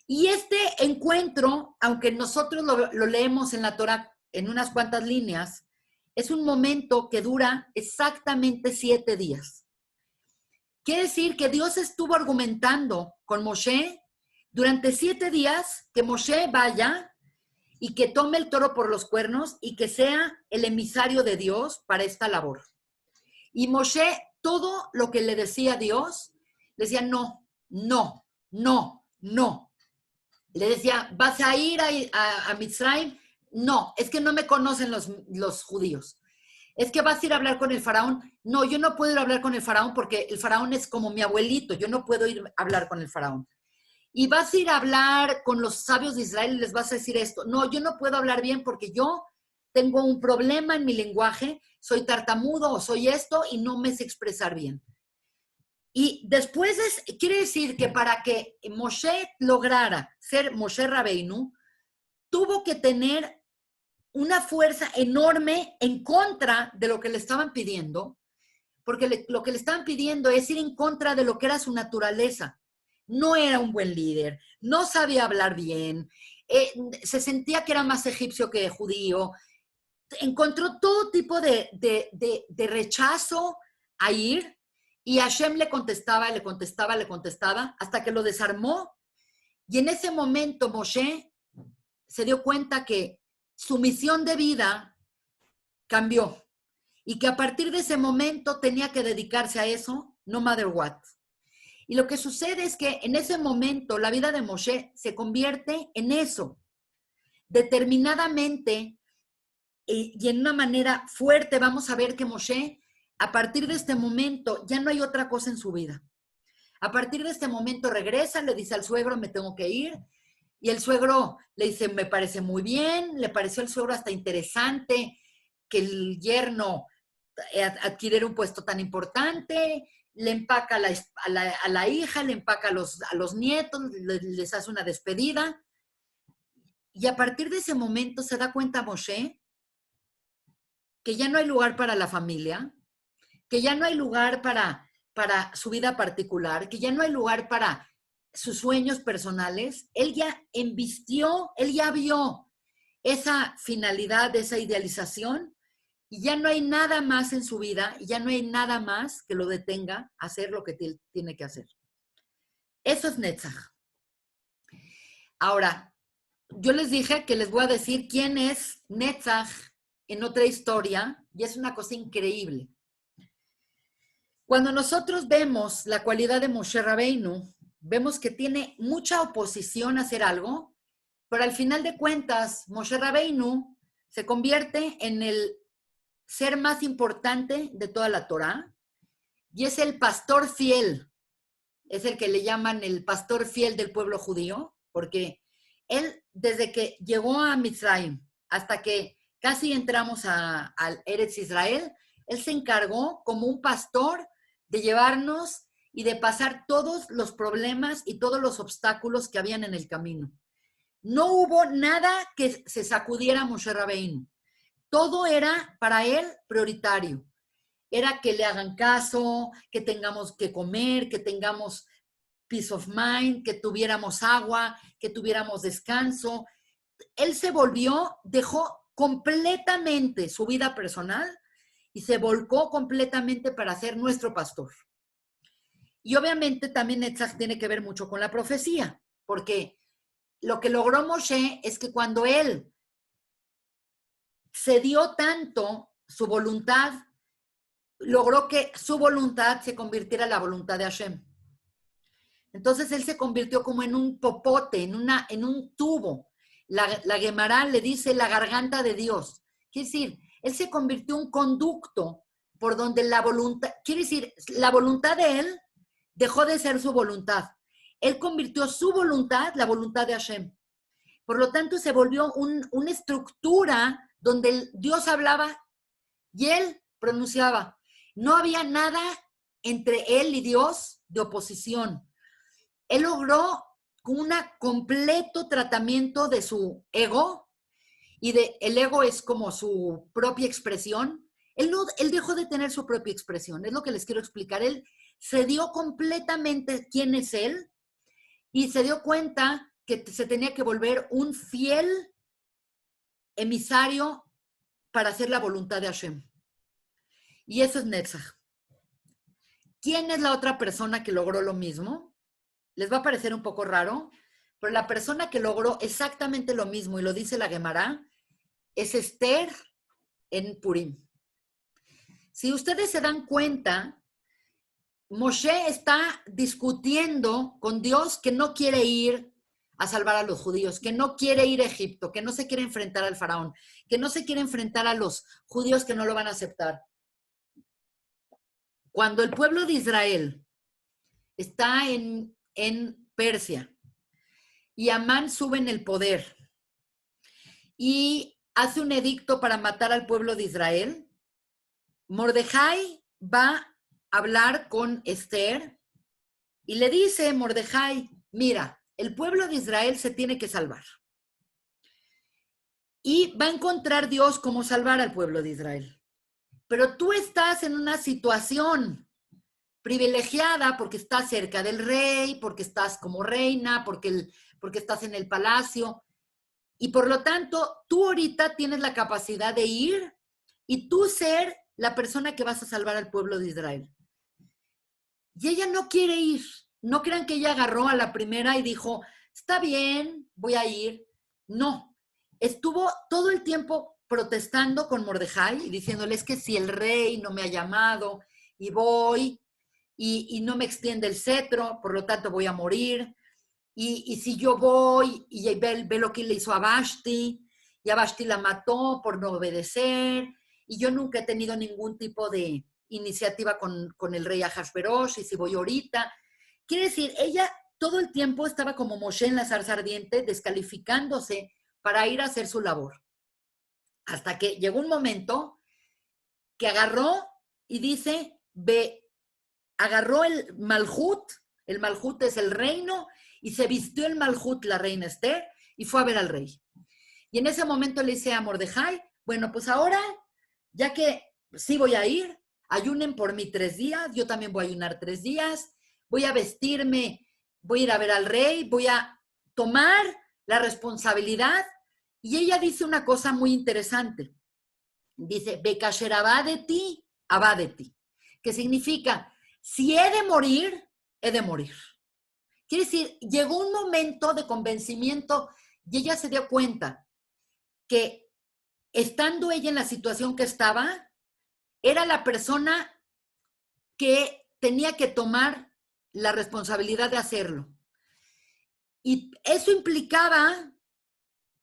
Y este encuentro, aunque nosotros lo leemos en la Torah en unas cuantas líneas, es un momento que dura exactamente 7 días. Quiere decir que Dios estuvo argumentando con Moshe durante 7 días que Moshe vaya y que tome el toro por los cuernos y que sea el emisario de Dios para esta labor. Y Moshe, todo lo que le decía Dios, le decía no, no, no, no. Le decía, ¿vas a ir a Mitzrayim? No, es que no me conocen los judíos. Es que vas a ir a hablar con el faraón. No, yo no puedo ir a hablar con el faraón porque el faraón es como mi abuelito. Yo no puedo ir a hablar con el faraón. Y vas a ir a hablar con los sabios de Israel y les vas a decir esto. No, yo no puedo hablar bien porque yo tengo un problema en mi lenguaje. Soy tartamudo o soy esto y no me sé expresar bien. Y después quiere decir que para que Moshe lograra ser Moshe Rabbeinu, tuvo que tener una fuerza enorme en contra de lo que le estaban pidiendo, porque lo que le estaban pidiendo es ir en contra de lo que era su naturaleza. No era un buen líder, no sabía hablar bien, se sentía que era más egipcio que judío. encontró todo tipo de rechazo a ir, y Hashem le contestaba, le contestaba, le contestaba, hasta que lo desarmó. Y en ese momento Moshe se dio cuenta que su misión de vida cambió y que a partir de ese momento tenía que dedicarse a eso, no matter what. Y lo que sucede es que en ese momento la vida de Moshe se convierte en eso, determinadamente y en una manera fuerte. Vamos a ver que Moshe, a partir de este momento, ya no hay otra cosa en su vida. A partir de este momento regresa, le dice al suegro, me tengo que ir. Y el suegro le dice, me parece muy bien. Le pareció al suegro hasta interesante que el yerno adquiriera un puesto tan importante. Le empaca a la hija, le empaca a los nietos, les hace una despedida. Y a partir de ese momento se da cuenta Moshe que ya no hay lugar para la familia, que ya no hay lugar para su vida particular, que ya no hay lugar para sus sueños personales. Él ya embistió, él ya vio esa finalidad, esa idealización, y ya no hay nada más en su vida, y ya no hay nada más que lo detenga a hacer lo que tiene que hacer. Eso es Netzach. Ahora, yo les dije que les voy a decir quién es Netzach en otra historia, y es una cosa increíble. Cuando nosotros vemos la cualidad de Moshe Rabbeinu, vemos que tiene mucha oposición a hacer algo, pero al final de cuentas, Moshe Rabbeinu se convierte en el ser más importante de toda la Torá, y es el pastor fiel, es el que le llaman el pastor fiel del pueblo judío, porque él, desde que llegó a Mitzrayim hasta que casi entramos al Eretz Israel, él se encargó como un pastor de llevarnos y de pasar todos los problemas y todos los obstáculos que habían en el camino. No hubo nada que se sacudiera a Moshe Rabbeinu. Todo era para él prioritario. Era que le hagan caso, que tengamos que comer, que tengamos peace of mind, que tuviéramos agua, que tuviéramos descanso. Él se volvió, dejó completamente su vida personal y se volcó completamente para ser nuestro pastor. Y obviamente también Netzach tiene que ver mucho con la profecía, porque lo que logró Moshe es que cuando él cedió tanto su voluntad, logró que su voluntad se convirtiera en la voluntad de Hashem. Entonces él se convirtió como en un popote, en un tubo. La Gemara le dice la garganta de Dios. Quiere decir, él se convirtió en un conducto por donde la voluntad, quiere decir, la voluntad de él dejó de ser su voluntad. Él convirtió su voluntad, la voluntad de Hashem. Por lo tanto, se volvió una estructura donde Dios hablaba y él pronunciaba. No había nada entre él y Dios de oposición. Él logró un completo tratamiento de su ego, y el ego es como su propia expresión. Él dejó de tener su propia expresión, es lo que les quiero explicar. Él se dio completamente quién es él y se dio cuenta que se tenía que volver un fiel emisario para hacer la voluntad de Hashem. Y eso es Netzach. ¿Quién es la otra persona que logró lo mismo? Les va a parecer un poco raro, pero la persona que logró exactamente lo mismo, y lo dice la Gemara, es Esther en Purim. Si ustedes se dan cuenta, Moshe está discutiendo con Dios que no quiere ir a salvar a los judíos, que no quiere ir a Egipto, que no se quiere enfrentar al faraón, que no se quiere enfrentar a los judíos que no lo van a aceptar. Cuando el pueblo de Israel está en Persia y Amán sube en el poder y hace un edicto para matar al pueblo de Israel, Mordejai va a hablar con Esther y le dice, Mordejai, mira, el pueblo de Israel se tiene que salvar. Y va a encontrar Dios cómo salvar al pueblo de Israel. Pero tú estás en una situación privilegiada porque estás cerca del rey, porque estás como reina, porque estás en el palacio. Y por lo tanto, tú ahorita tienes la capacidad de ir y tú ser la persona que vas a salvar al pueblo de Israel. Y ella no quiere ir. No crean que ella agarró a la primera y dijo, está bien, voy a ir. No. Estuvo todo el tiempo protestando con Mordejai y diciéndole, es que si el rey no me ha llamado y voy y no me extiende el cetro, por lo tanto voy a morir. Y si yo voy y ve lo que le hizo a Vashti, y a Vashti la mató por no obedecer, y yo nunca he tenido ningún tipo de iniciativa con el rey Ahasverosh, y si voy ahorita. Quiere decir, ella todo el tiempo estaba como Moshe en la zarza ardiente, descalificándose para ir a hacer su labor. Hasta que llegó un momento que agarró y dice, ve, agarró el Malhut es el reino, y se vistió el Malhut, la reina Esther, y fue a ver al rey. Y en ese momento le dice a Mordejai, bueno, pues ahora, ya que sí voy a ir, ayunen por mí 3 días, yo también voy a ayunar 3 días, voy a vestirme, voy a ir a ver al rey, voy a tomar la responsabilidad. Y ella dice una cosa muy interesante. Dice, Bekasher abadeti, abadeti, que significa, si he de morir, he de morir. Quiere decir, llegó un momento de convencimiento y ella se dio cuenta que estando ella en la situación que estaba, era la persona que tenía que tomar la responsabilidad de hacerlo. Y eso implicaba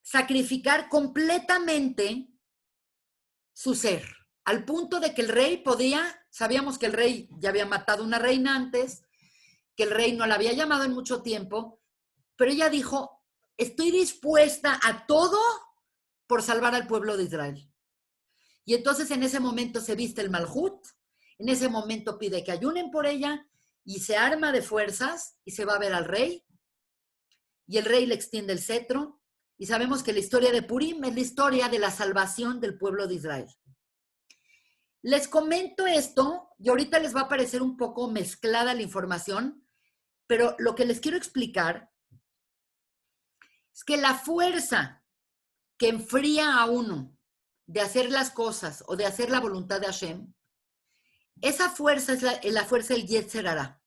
sacrificar completamente su ser, al punto de que el rey podía, sabíamos que el rey ya había matado una reina antes, que el rey no la había llamado en mucho tiempo, pero ella dijo, estoy dispuesta a todo por salvar al pueblo de Israel. Y entonces en ese momento se viste el Malhut, en ese momento pide que ayunen por ella y se arma de fuerzas y se va a ver al rey. Y el rey le extiende el cetro. Y sabemos que la historia de Purim es la historia de la salvación del pueblo de Israel. Les comento esto y ahorita les va a parecer un poco mezclada la información, pero lo que les quiero explicar es que la fuerza que enfría a uno de hacer las cosas o de hacer la voluntad de Hashem, esa fuerza es la fuerza del Yetzer Hará.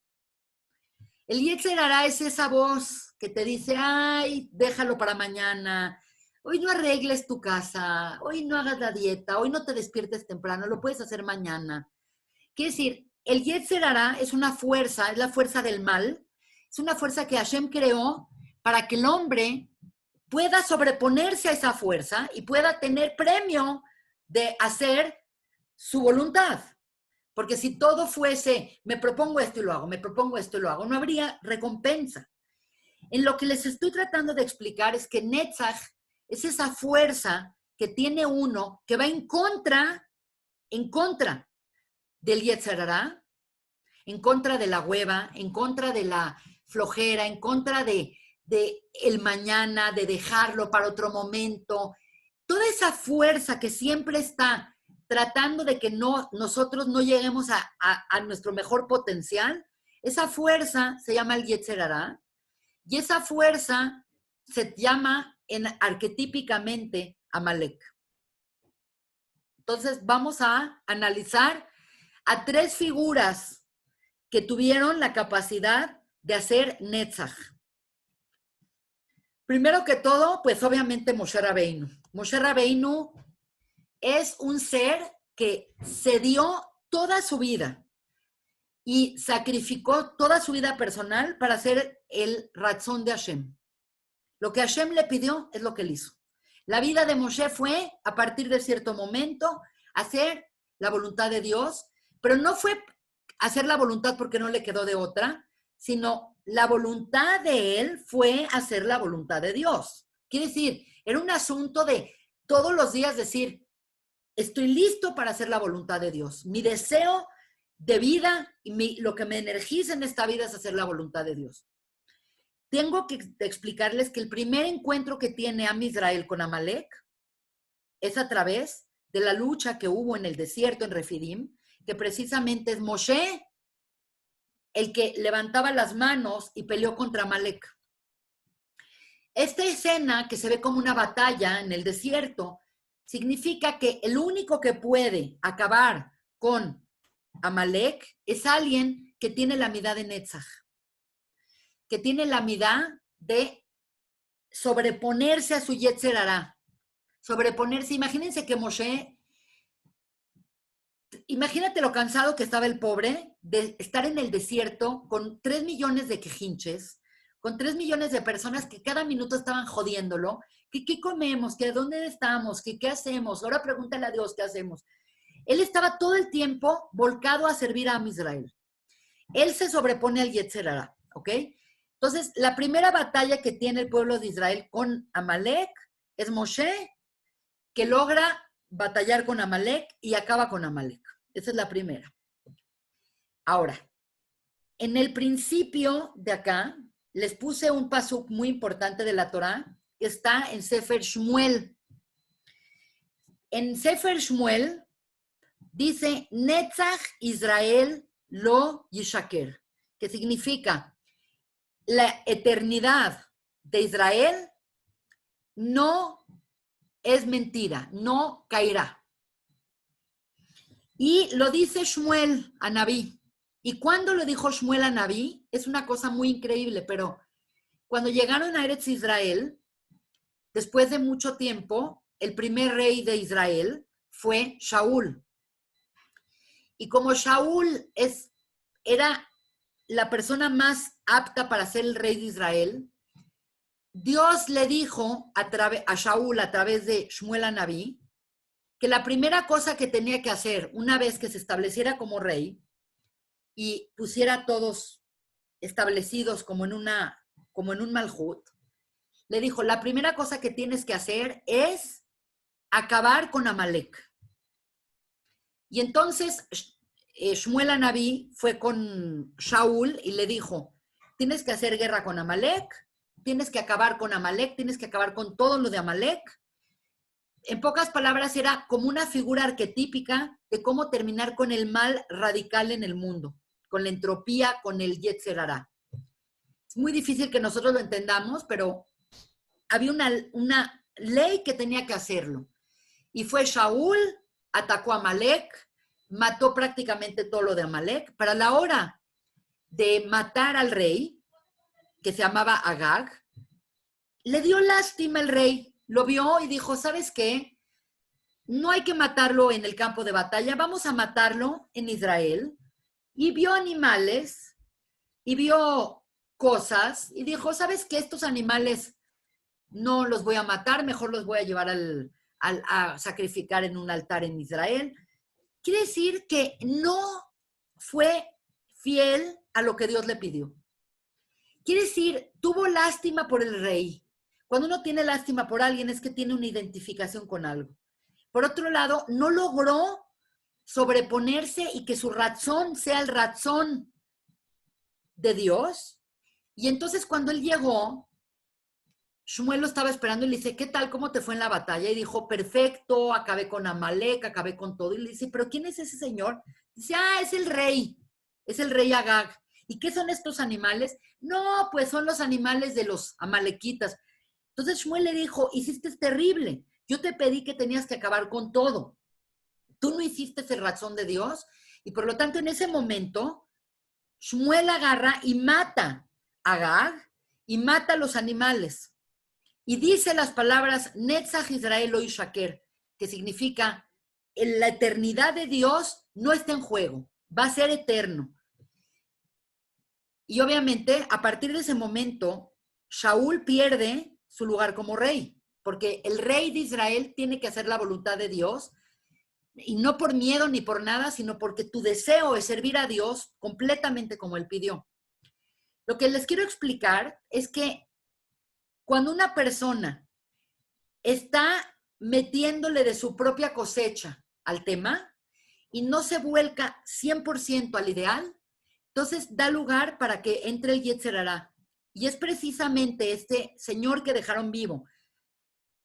El Yetzer Hará es esa voz que te dice, ay, déjalo para mañana, hoy no arregles tu casa, hoy no hagas la dieta, hoy no te despiertes temprano, lo puedes hacer mañana. Quiere decir, el Yetzer Hará es una fuerza, es la fuerza del mal, es una fuerza que Hashem creó para que el hombre pueda sobreponerse a esa fuerza y pueda tener premio de hacer su voluntad. Porque si todo fuese, me propongo esto y lo hago, me propongo esto y lo hago, no habría recompensa. En lo que les estoy tratando de explicar es que Netzach es esa fuerza que tiene uno que va en contra del Yetzer Hará, en contra de la hueva, en contra de la flojera, en contra de el mañana, de dejarlo para otro momento. Toda esa fuerza que siempre está tratando de que nosotros no lleguemos a nuestro mejor potencial, esa fuerza se llama el Yetzer Hará, y esa fuerza se llama arquetípicamente Amalek. Entonces vamos a analizar a 3 figuras que tuvieron la capacidad de hacer Netzach. Primero que todo, pues obviamente Moshe Rabbeinu. Moshe Rabbeinu es un ser que se dio toda su vida y sacrificó toda su vida personal para hacer el razón de Hashem. Lo que Hashem le pidió es lo que él hizo. La vida de Moshe fue, a partir de cierto momento, hacer la voluntad de Dios, pero no fue hacer la voluntad porque no le quedó de otra, sino la voluntad de él fue hacer la voluntad de Dios. Quiere decir, era un asunto de todos los días decir, estoy listo para hacer la voluntad de Dios. Mi deseo de vida y lo que me energiza en esta vida es hacer la voluntad de Dios. Tengo que explicarles que el primer encuentro que tiene Am Israel con Amalek es a través de la lucha que hubo en el desierto en Refidim, que precisamente es Moshe el que levantaba las manos y peleó contra Amalek. esta escena que se ve como una batalla en el desierto significa que el único que puede acabar con Amalek es alguien que tiene la midá de Netzach, que tiene la midá de sobreponerse a su Yetzer Hará, sobreponerse. Imagínense que Moshe, imagínate lo cansado que estaba el pobre de estar en el desierto con 3 millones de quejinches, con 3 millones de personas que cada minuto estaban jodiéndolo, que qué comemos, que dónde estamos, que qué hacemos, ahora pregúntale a Dios qué hacemos. Él estaba todo el tiempo volcado a servir a Israel. Él se sobrepone al Yetzer Hará, ¿ok? Entonces, la primera batalla que tiene el pueblo de Israel con Amalek es Moshe, que logra batallar con Amalek y acaba con Amalek. Esa es la primera. Ahora, en el principio de acá, les puse un pasuk muy importante de la Torá, que está en Sefer Shmuel. En Sefer Shmuel dice, Netzach Israel lo yishaker, que significa la eternidad de Israel no es mentira, no caerá. Y lo dice Shmuel a Nabí. Y cuando lo dijo Shmuel a Nabí, es una cosa muy increíble, pero cuando llegaron a Eretz Israel, después de mucho tiempo, el primer rey de Israel fue Shaul. Y como Shaul era la persona más apta para ser el rey de Israel, Dios le dijo a Shaul a través de Shmuel Anabí que la primera cosa que tenía que hacer una vez que se estableciera como rey y pusiera a todos establecidos como en un malhut, le dijo, la primera cosa que tienes que hacer es acabar con Amalek. Y entonces Shmuel Anabí fue con Shaul y le dijo, tienes que hacer guerra con Amalek, tienes que acabar con Amalek, tienes que acabar con todo lo de Amalek. En pocas palabras, era como una figura arquetípica de cómo terminar con el mal radical en el mundo, con la entropía, con el Yetzer Hará. Es muy difícil que nosotros lo entendamos, pero había una ley que tenía que hacerlo. Y fue Shaul, atacó a Amalek, mató prácticamente todo lo de Amalek. Para la hora de matar al rey, que se llamaba Agag, le dio lástima el rey, lo vio y dijo, ¿sabes qué? No hay que matarlo en el campo de batalla, vamos a matarlo en Israel. Y vio animales y vio cosas y dijo, ¿sabes qué? Estos animales no los voy a matar, mejor los voy a llevar a sacrificar en un altar en Israel. Quiere decir que no fue fiel a lo que Dios le pidió. Quiere decir, tuvo lástima por el rey. Cuando uno tiene lástima por alguien es que tiene una identificación con algo. Por otro lado, no logró sobreponerse y que su razón sea el razón de Dios. Y entonces cuando él llegó, Shmuel lo estaba esperando y le dice, ¿qué tal? ¿Cómo te fue en la batalla? Y dijo, perfecto, acabé con Amalek, acabé con todo. Y le dice, ¿pero quién es ese señor? Dice, es el rey Agag. ¿Y qué son estos animales? No, pues son los animales de los amalequitas. Entonces Shmuel le dijo, hiciste terrible. Yo te pedí que tenías que acabar con todo. Tú no hiciste esa razón de Dios. Y por lo tanto, en ese momento, Shmuel agarra y mata a Agag y mata a los animales. Y dice las palabras Netzach Israel lo Yishaker, que significa la eternidad de Dios no está en juego, va a ser eterno. Y obviamente, a partir de ese momento, Shaul pierde su lugar como rey, porque el rey de Israel tiene que hacer la voluntad de Dios, y no por miedo ni por nada, sino porque tu deseo es servir a Dios completamente como Él pidió. Lo que les quiero explicar es que cuando una persona está metiéndole de su propia cosecha al tema y no se vuelca 100% al ideal, entonces da lugar para que entre el Yetzer Hará. Y es precisamente este señor que dejaron vivo,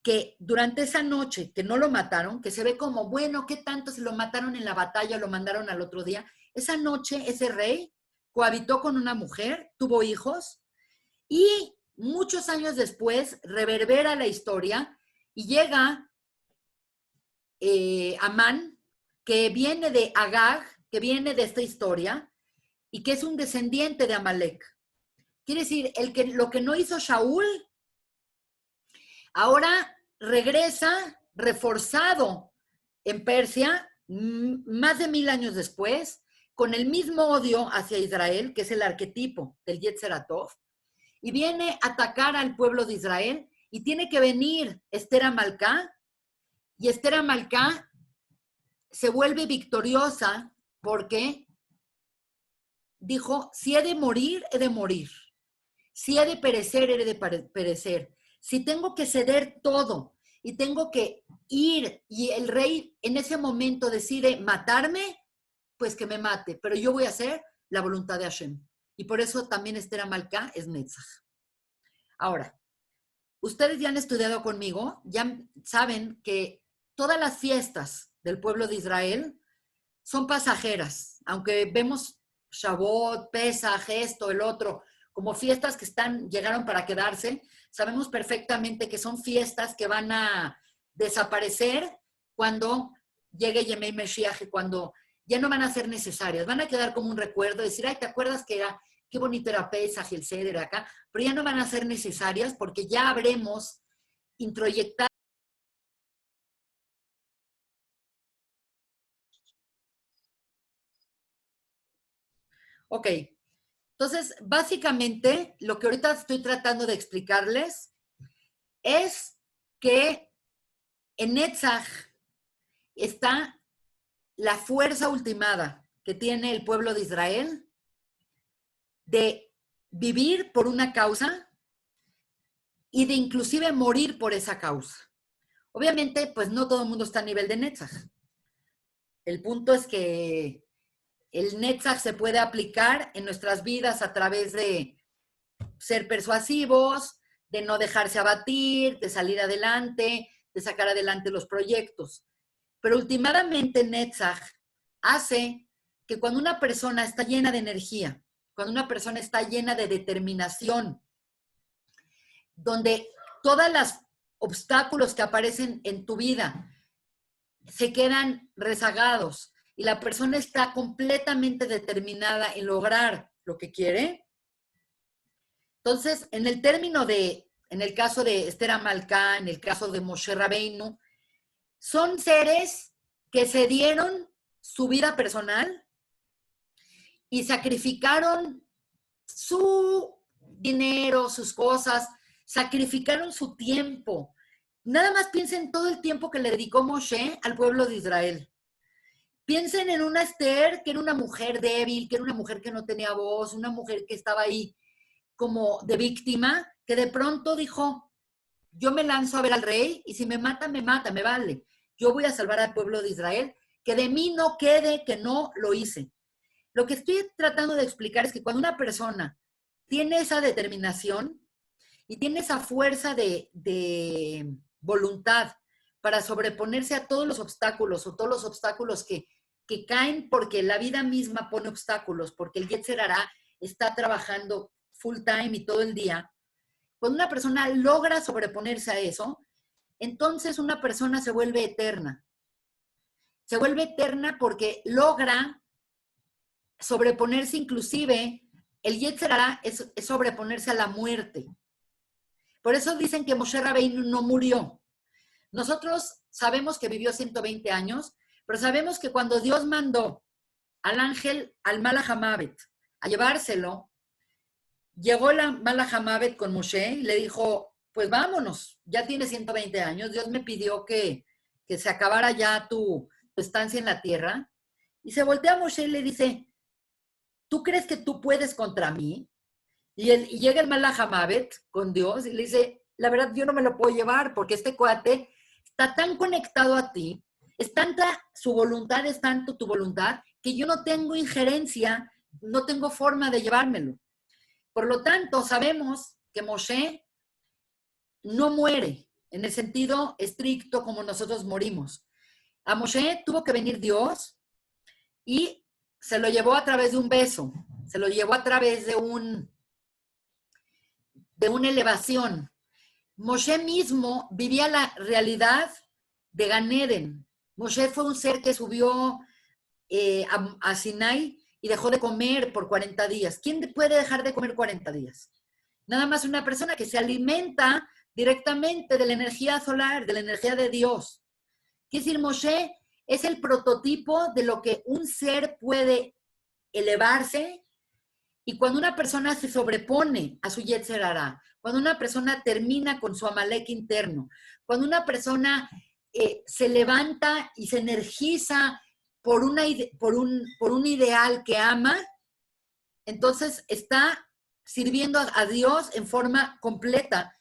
que durante esa noche que no lo mataron, que se ve como, bueno, ¿qué tanto se lo mataron en la batalla, lo mandaron al otro día? Esa noche ese rey cohabitó con una mujer, tuvo hijos y muchos años después reverbera la historia y llega Amán, que viene de Agag, que viene de esta historia y que es un descendiente de Amalek. Quiere decir, lo que no hizo Shaul, ahora regresa reforzado en Persia, más de 1000 años después, con el mismo odio hacia Israel, que es el arquetipo del Yetzer Hatov, y viene a atacar al pueblo de Israel, y tiene que venir Esther Amalcá, y Esther Amalcá se vuelve victoriosa porque dijo, si he de morir, he de morir. Si he de perecer, he de perecer. Si tengo que ceder todo y tengo que ir y el rey en ese momento decide matarme, pues que me mate. Pero yo voy a hacer la voluntad de Hashem. Y por eso también Esther Amalcá es Netzach. Ahora, ustedes ya han estudiado conmigo, ya saben que todas las fiestas del pueblo de Israel son pasajeras, aunque vemos Shavuot, Pesaj, esto, el otro, como fiestas que llegaron para quedarse, sabemos perfectamente que son fiestas que van a desaparecer cuando llegue Yemei Meshiach, cuando ya no van a ser necesarias, van a quedar como un recuerdo, decir, ay, ¿te acuerdas que era, qué bonito era Pesaj, el Seder acá? Pero ya no van a ser necesarias porque ya habremos introyectado. Ok, entonces, básicamente, lo que ahorita estoy tratando de explicarles es que en Netzach está la fuerza ultimada que tiene el pueblo de Israel de vivir por una causa y de inclusive morir por esa causa. Obviamente, pues no todo el mundo está a nivel de Netzach. El punto es que el Netzach se puede aplicar en nuestras vidas a través de ser persuasivos, de no dejarse abatir, de salir adelante, de sacar adelante los proyectos. Pero últimamente Netzach hace que cuando una persona está llena de energía, cuando una persona está llena de determinación, donde todos los obstáculos que aparecen en tu vida se quedan rezagados y la persona está completamente determinada en lograr lo que quiere. Entonces, en el caso de Esther Amalcá, en el caso de Moshe Rabbeinu, son seres que se dieron su vida personal y sacrificaron su dinero, sus cosas, sacrificaron su tiempo. Nada más piensen todo el tiempo que le dedicó Moshe al pueblo de Israel. Piensen en una Esther que era una mujer débil, que era una mujer que no tenía voz, una mujer que estaba ahí como de víctima, que de pronto dijo, yo me lanzo a ver al rey y si me mata, me vale. Yo voy a salvar al pueblo de Israel, que de mí no quede que no lo hice. Lo que estoy tratando de explicar es que cuando una persona tiene esa determinación y tiene esa fuerza de voluntad para sobreponerse a todos los obstáculos o todos los obstáculos que caen porque la vida misma pone obstáculos, porque el Yetzer Hará está trabajando full time y todo el día, cuando una persona logra sobreponerse a eso, entonces una persona se vuelve eterna. Se vuelve eterna porque logra sobreponerse inclusive, el Yetzer Hará es sobreponerse a la muerte. Por eso dicen que Moshe Rabbeinu no murió. Nosotros sabemos que vivió 120 años, pero sabemos que cuando Dios mandó al ángel, al Malach HaMavet, a llevárselo, llegó la Malach HaMavet con Moshe y le dijo, pues vámonos, ya tienes 120 años, Dios me pidió que se acabara ya tu estancia en la tierra. Y se voltea a Moshe y le dice, ¿tú crees que tú puedes contra mí? Y llega el Malach HaMavet con Dios y le dice, la verdad yo no me lo puedo llevar porque este cuate está tan conectado a ti, es tanta su voluntad, es tanto tu voluntad, que yo no tengo injerencia, no tengo forma de llevármelo. Por lo tanto, sabemos que Moshe no muere en el sentido estricto como nosotros morimos. A Moshe tuvo que venir Dios y se lo llevó a través de un beso, se lo llevó a través de de una elevación. Moshe mismo vivía la realidad de Gan Eden. Moshe fue un ser que subió a Sinai y dejó de comer por 40 días. ¿Quién puede dejar de comer 40 días? Nada más una persona que se alimenta directamente de la energía solar, de la energía de Dios. Quiere decir, Moshe es el prototipo de lo que un ser puede elevarse, y cuando una persona se sobrepone a su Yetzer Hará, cuando una persona termina con su Amalek interno, cuando una persona se levanta y se energiza por un ideal que ama, entonces está sirviendo a Dios en forma completa.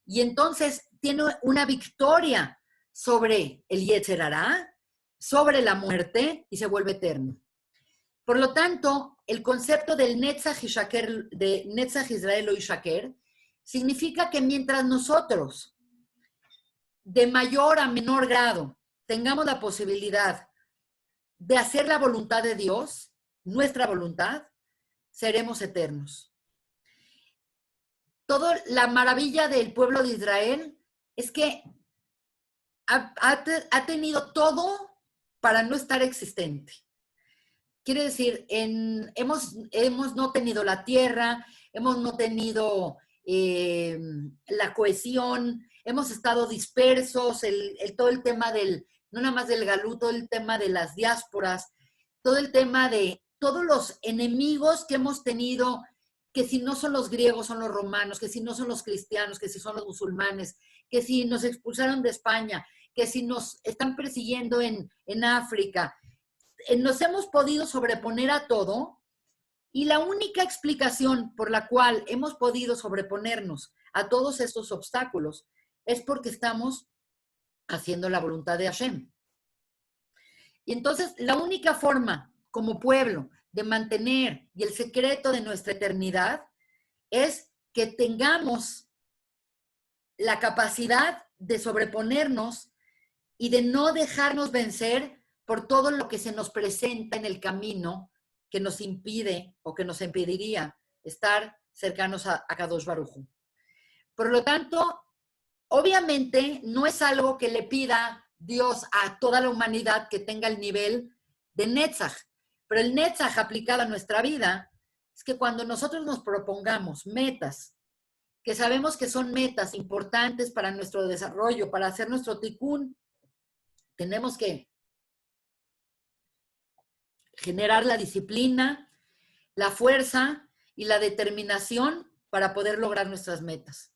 Y entonces tiene una victoria sobre el Yetzer Hará, sobre la muerte, y se vuelve eterno. Por lo tanto, el concepto del Netzach Shaker, de Netzach Israel o Shaker, significa que mientras nosotros, de mayor a menor grado, tengamos la posibilidad de hacer la voluntad de Dios, nuestra voluntad, seremos eternos. Toda la maravilla del pueblo de Israel es que ha tenido todo para no estar existente. Quiere decir, hemos no tenido la tierra, hemos no tenido la cohesión, hemos estado dispersos, todo el tema no nada más del galú, todo el tema de las diásporas, todo el tema de todos los enemigos que hemos tenido, que si no son los griegos son los romanos, que si no son los cristianos, que si son los musulmanes, que si nos expulsaron de España, que si nos están persiguiendo en África. Nos hemos podido sobreponer a todo, y la única explicación por la cual hemos podido sobreponernos a todos estos obstáculos es porque estamos haciendo la voluntad de Hashem. Y entonces la única forma como pueblo de mantener y el secreto de nuestra eternidad es que tengamos la capacidad de sobreponernos y de no dejarnos vencer por todo lo que se nos presenta en el camino que nos impide o que nos impediría estar cercanos a Kadosh Baruj Hu. Por lo tanto, obviamente no es algo que le pida Dios a toda la humanidad que tenga el nivel de Netzach, pero el Netzach aplicado a nuestra vida es que cuando nosotros nos propongamos metas, que sabemos que son metas importantes para nuestro desarrollo, para hacer nuestro tikkun, tenemos que generar la disciplina, la fuerza y la determinación para poder lograr nuestras metas.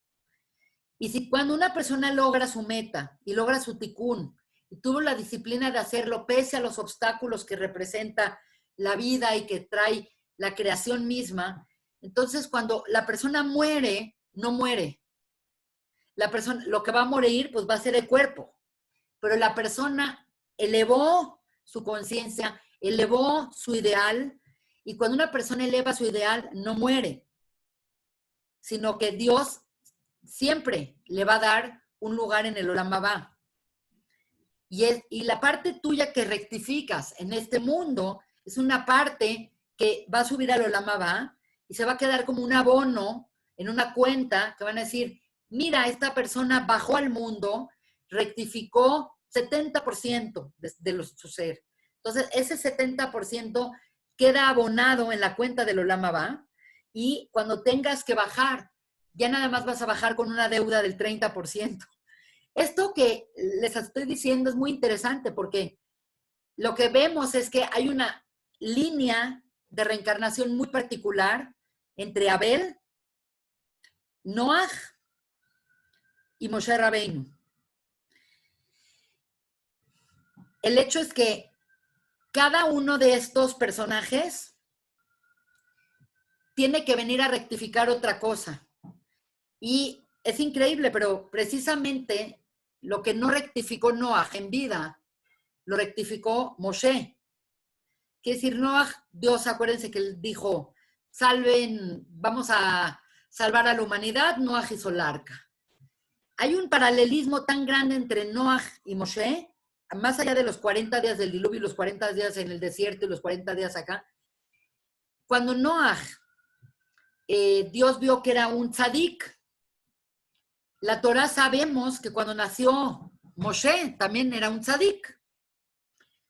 Y si cuando una persona logra su meta y logra su tikkun y tuvo la disciplina de hacerlo pese a los obstáculos que representa la vida y que trae la creación misma, entonces cuando la persona muere, no muere. La persona, lo que va a morir, pues va a ser el cuerpo. Pero la persona elevó su conciencia, elevó su ideal, y cuando una persona eleva su ideal, no muere, sino que Dios siempre le va a dar un lugar en el Olam Abba. Y la parte tuya que rectificas en este mundo es una parte que va a subir al Olam Abba y se va a quedar como un abono en una cuenta que van a decir, mira, esta persona bajó al mundo, rectificó 70% de su ser. Entonces, ese 70% queda abonado en la cuenta del Olam Abba, y cuando tengas que bajar, ya nada más vas a bajar con una deuda del 30%. Esto que les estoy diciendo es muy interesante porque lo que vemos es que hay una línea de reencarnación muy particular entre Abel, Noaj y Moshe Rabbeinu. El hecho es que cada uno de estos personajes tiene que venir a rectificar otra cosa. Y es increíble, pero precisamente lo que no rectificó Noaj en vida, lo rectificó Moshe. Quiere decir, Noaj, Dios, acuérdense que él dijo, vamos a salvar a la humanidad, Noaj hizo el arca. Hay un paralelismo tan grande entre Noaj y Moshe, más allá de los 40 días del diluvio y los 40 días en el desierto y los 40 días acá. Cuando Noaj, Dios vio que era un tzadik, la Torah sabemos que cuando nació Moshe también era un tzadik.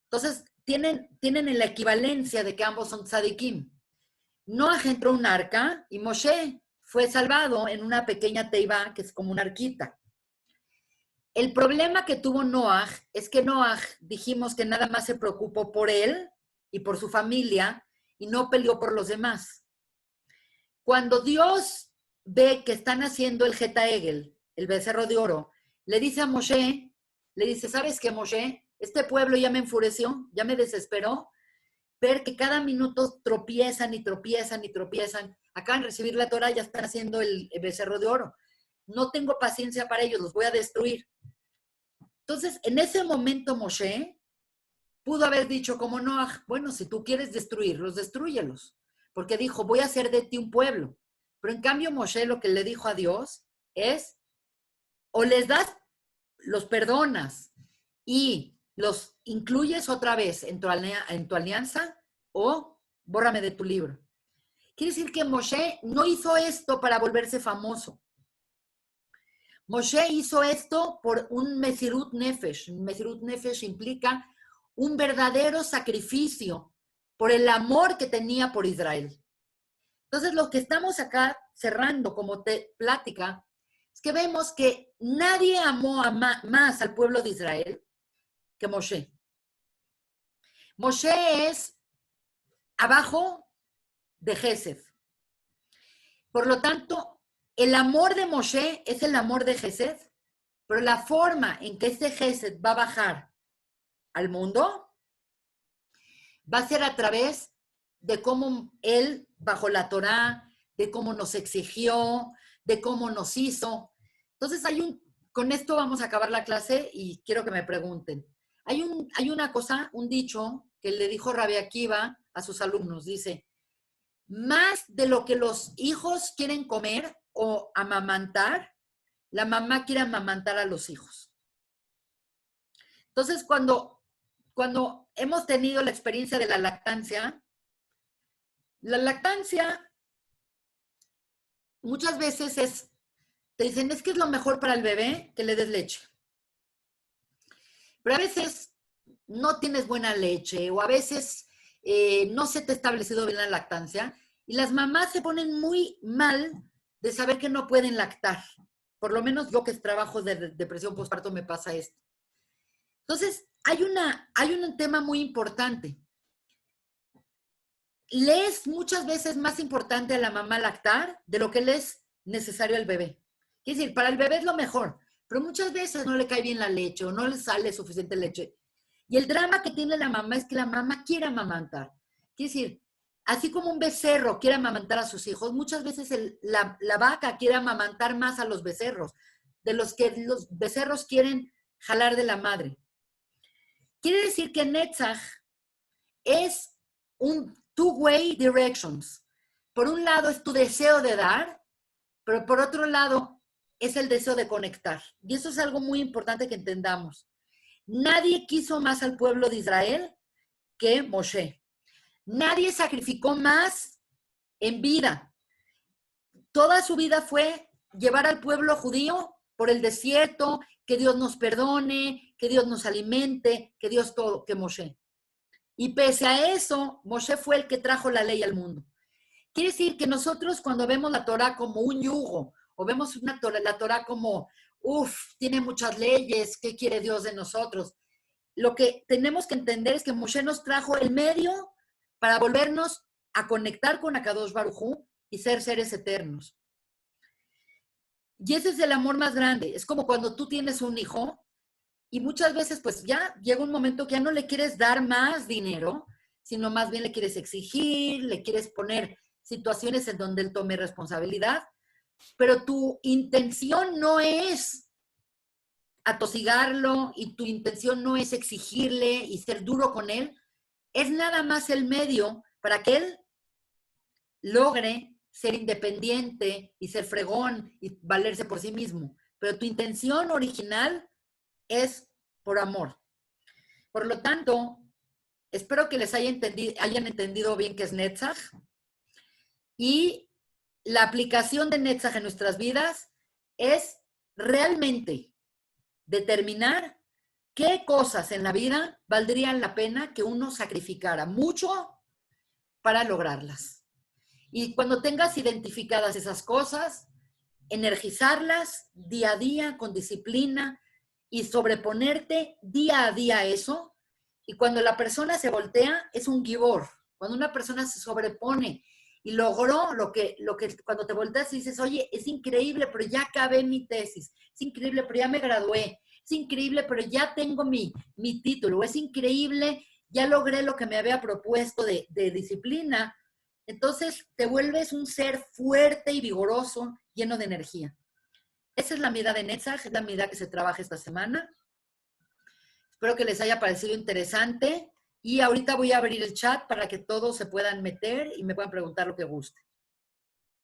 Entonces, tienen la equivalencia de que ambos son tzadikim. Noah entró un arca y Moshe fue salvado en una pequeña teiba que es como una arquita. El problema que tuvo Noah es que Noah dijimos que nada más se preocupó por él y por su familia y no peleó por los demás. Cuando Dios ve que están haciendo el Geta Egel, el becerro de oro, le dice a Moshe, le dice, ¿sabes qué, Moshe? Este pueblo ya me enfureció, ya me desesperó, ver que cada minuto tropiezan y tropiezan y tropiezan. Acaban de recibir la Torah, ya están haciendo el becerro de oro. No tengo paciencia para ellos, los voy a destruir. Entonces, en ese momento Moshe pudo haber dicho como Noah, bueno, si tú quieres destruirlos, destrúyelos. Porque dijo, voy a hacer de ti un pueblo. Pero en cambio Moshe lo que le dijo a Dios es, o les das, los perdonas y los incluyes otra vez en tu alianza, o bórrame de tu libro. Quiere decir que Moshe no hizo esto para volverse famoso. Moshe hizo esto por un Mesirut Nefesh. Mesirut Nefesh implica un verdadero sacrificio por el amor que tenía por Israel. Entonces, lo que estamos acá cerrando como plática es que vemos que nadie amó más al pueblo de Israel que Moshe. Moshe es abajo de Gesed. Por lo tanto, el amor de Moshe es el amor de Gesed, pero la forma en que ese Gesed va a bajar al mundo va a ser a través de cómo él, bajo la Torá, de cómo nos exigió, de cómo nos hizo. Entonces, con esto vamos a acabar la clase y quiero que me pregunten. Hay una cosa, un dicho que le dijo Rabbi Akiva a sus alumnos, dice, más de lo que los hijos quieren comer o amamantar, la mamá quiere amamantar a los hijos. Entonces, cuando hemos tenido la experiencia de la lactancia muchas veces te dicen, es que es lo mejor para el bebé que le des leche. Pero a veces no tienes buena leche o a veces no se te ha establecido bien la lactancia y las mamás se ponen muy mal de saber que no pueden lactar. Por lo menos yo que trabajo de depresión postparto me pasa esto. Entonces, hay un tema muy importante. Le es muchas veces más importante a la mamá lactar de lo que le es necesario al bebé. Es decir, para el bebé es lo mejor, pero muchas veces no le cae bien la leche o no le sale suficiente leche. Y el drama que tiene la mamá es que la mamá quiere amamantar. Quiere decir, así como un becerro quiere amamantar a sus hijos, muchas veces la vaca quiere amamantar más a los becerros, de los que los becerros quieren jalar de la madre. Quiere decir que Netzach es un two-way directions. Por un lado es tu deseo de dar, pero por otro lado es el deseo de conectar. Y eso es algo muy importante que entendamos. Nadie quiso más al pueblo de Israel que Moshe. Nadie sacrificó más en vida. Toda su vida fue llevar al pueblo judío por el desierto, que Dios nos perdone, que Dios nos alimente, que Dios todo, que Moshe. Y pese a eso, Moshe fue el que trajo la ley al mundo. Quiere decir que nosotros cuando vemos la Torah como un yugo, o vemos la Torah como, tiene muchas leyes, ¿qué quiere Dios de nosotros? Lo que tenemos que entender es que Moshe nos trajo el medio para volvernos a conectar con Akadosh Baruj Hu y ser seres eternos. Y ese es el amor más grande. Es como cuando tú tienes un hijo y muchas veces pues ya llega un momento que ya no le quieres dar más dinero, sino más bien le quieres exigir, le quieres poner situaciones en donde él tome responsabilidad, pero tu intención no es atosigarlo y tu intención no es exigirle y ser duro con él, es nada más el medio para que él logre ser independiente y ser fregón y valerse por sí mismo. Pero tu intención original es por amor. Por lo tanto, espero que les hayan entendido bien qué es Netzach y la aplicación de Netzach en nuestras vidas es realmente determinar qué cosas en la vida valdrían la pena que uno sacrificara mucho para lograrlas. Y cuando tengas identificadas esas cosas, energizarlas día a día con disciplina y sobreponerte día a día a eso. Y cuando la persona se voltea, es un gibor. Cuando una persona se sobrepone y logró lo que cuando te volteas y dices, oye, es increíble, pero ya acabé mi tesis, es increíble, pero ya me gradué, es increíble, pero ya tengo mi título, es increíble, ya logré lo que me había propuesto de disciplina. Entonces te vuelves un ser fuerte y vigoroso, lleno de energía. Esa es la mirada de Netzach, es la mirada que se trabaja esta semana. Espero que les haya parecido interesante y ahorita voy a abrir el chat para que todos se puedan meter y me puedan preguntar lo que guste.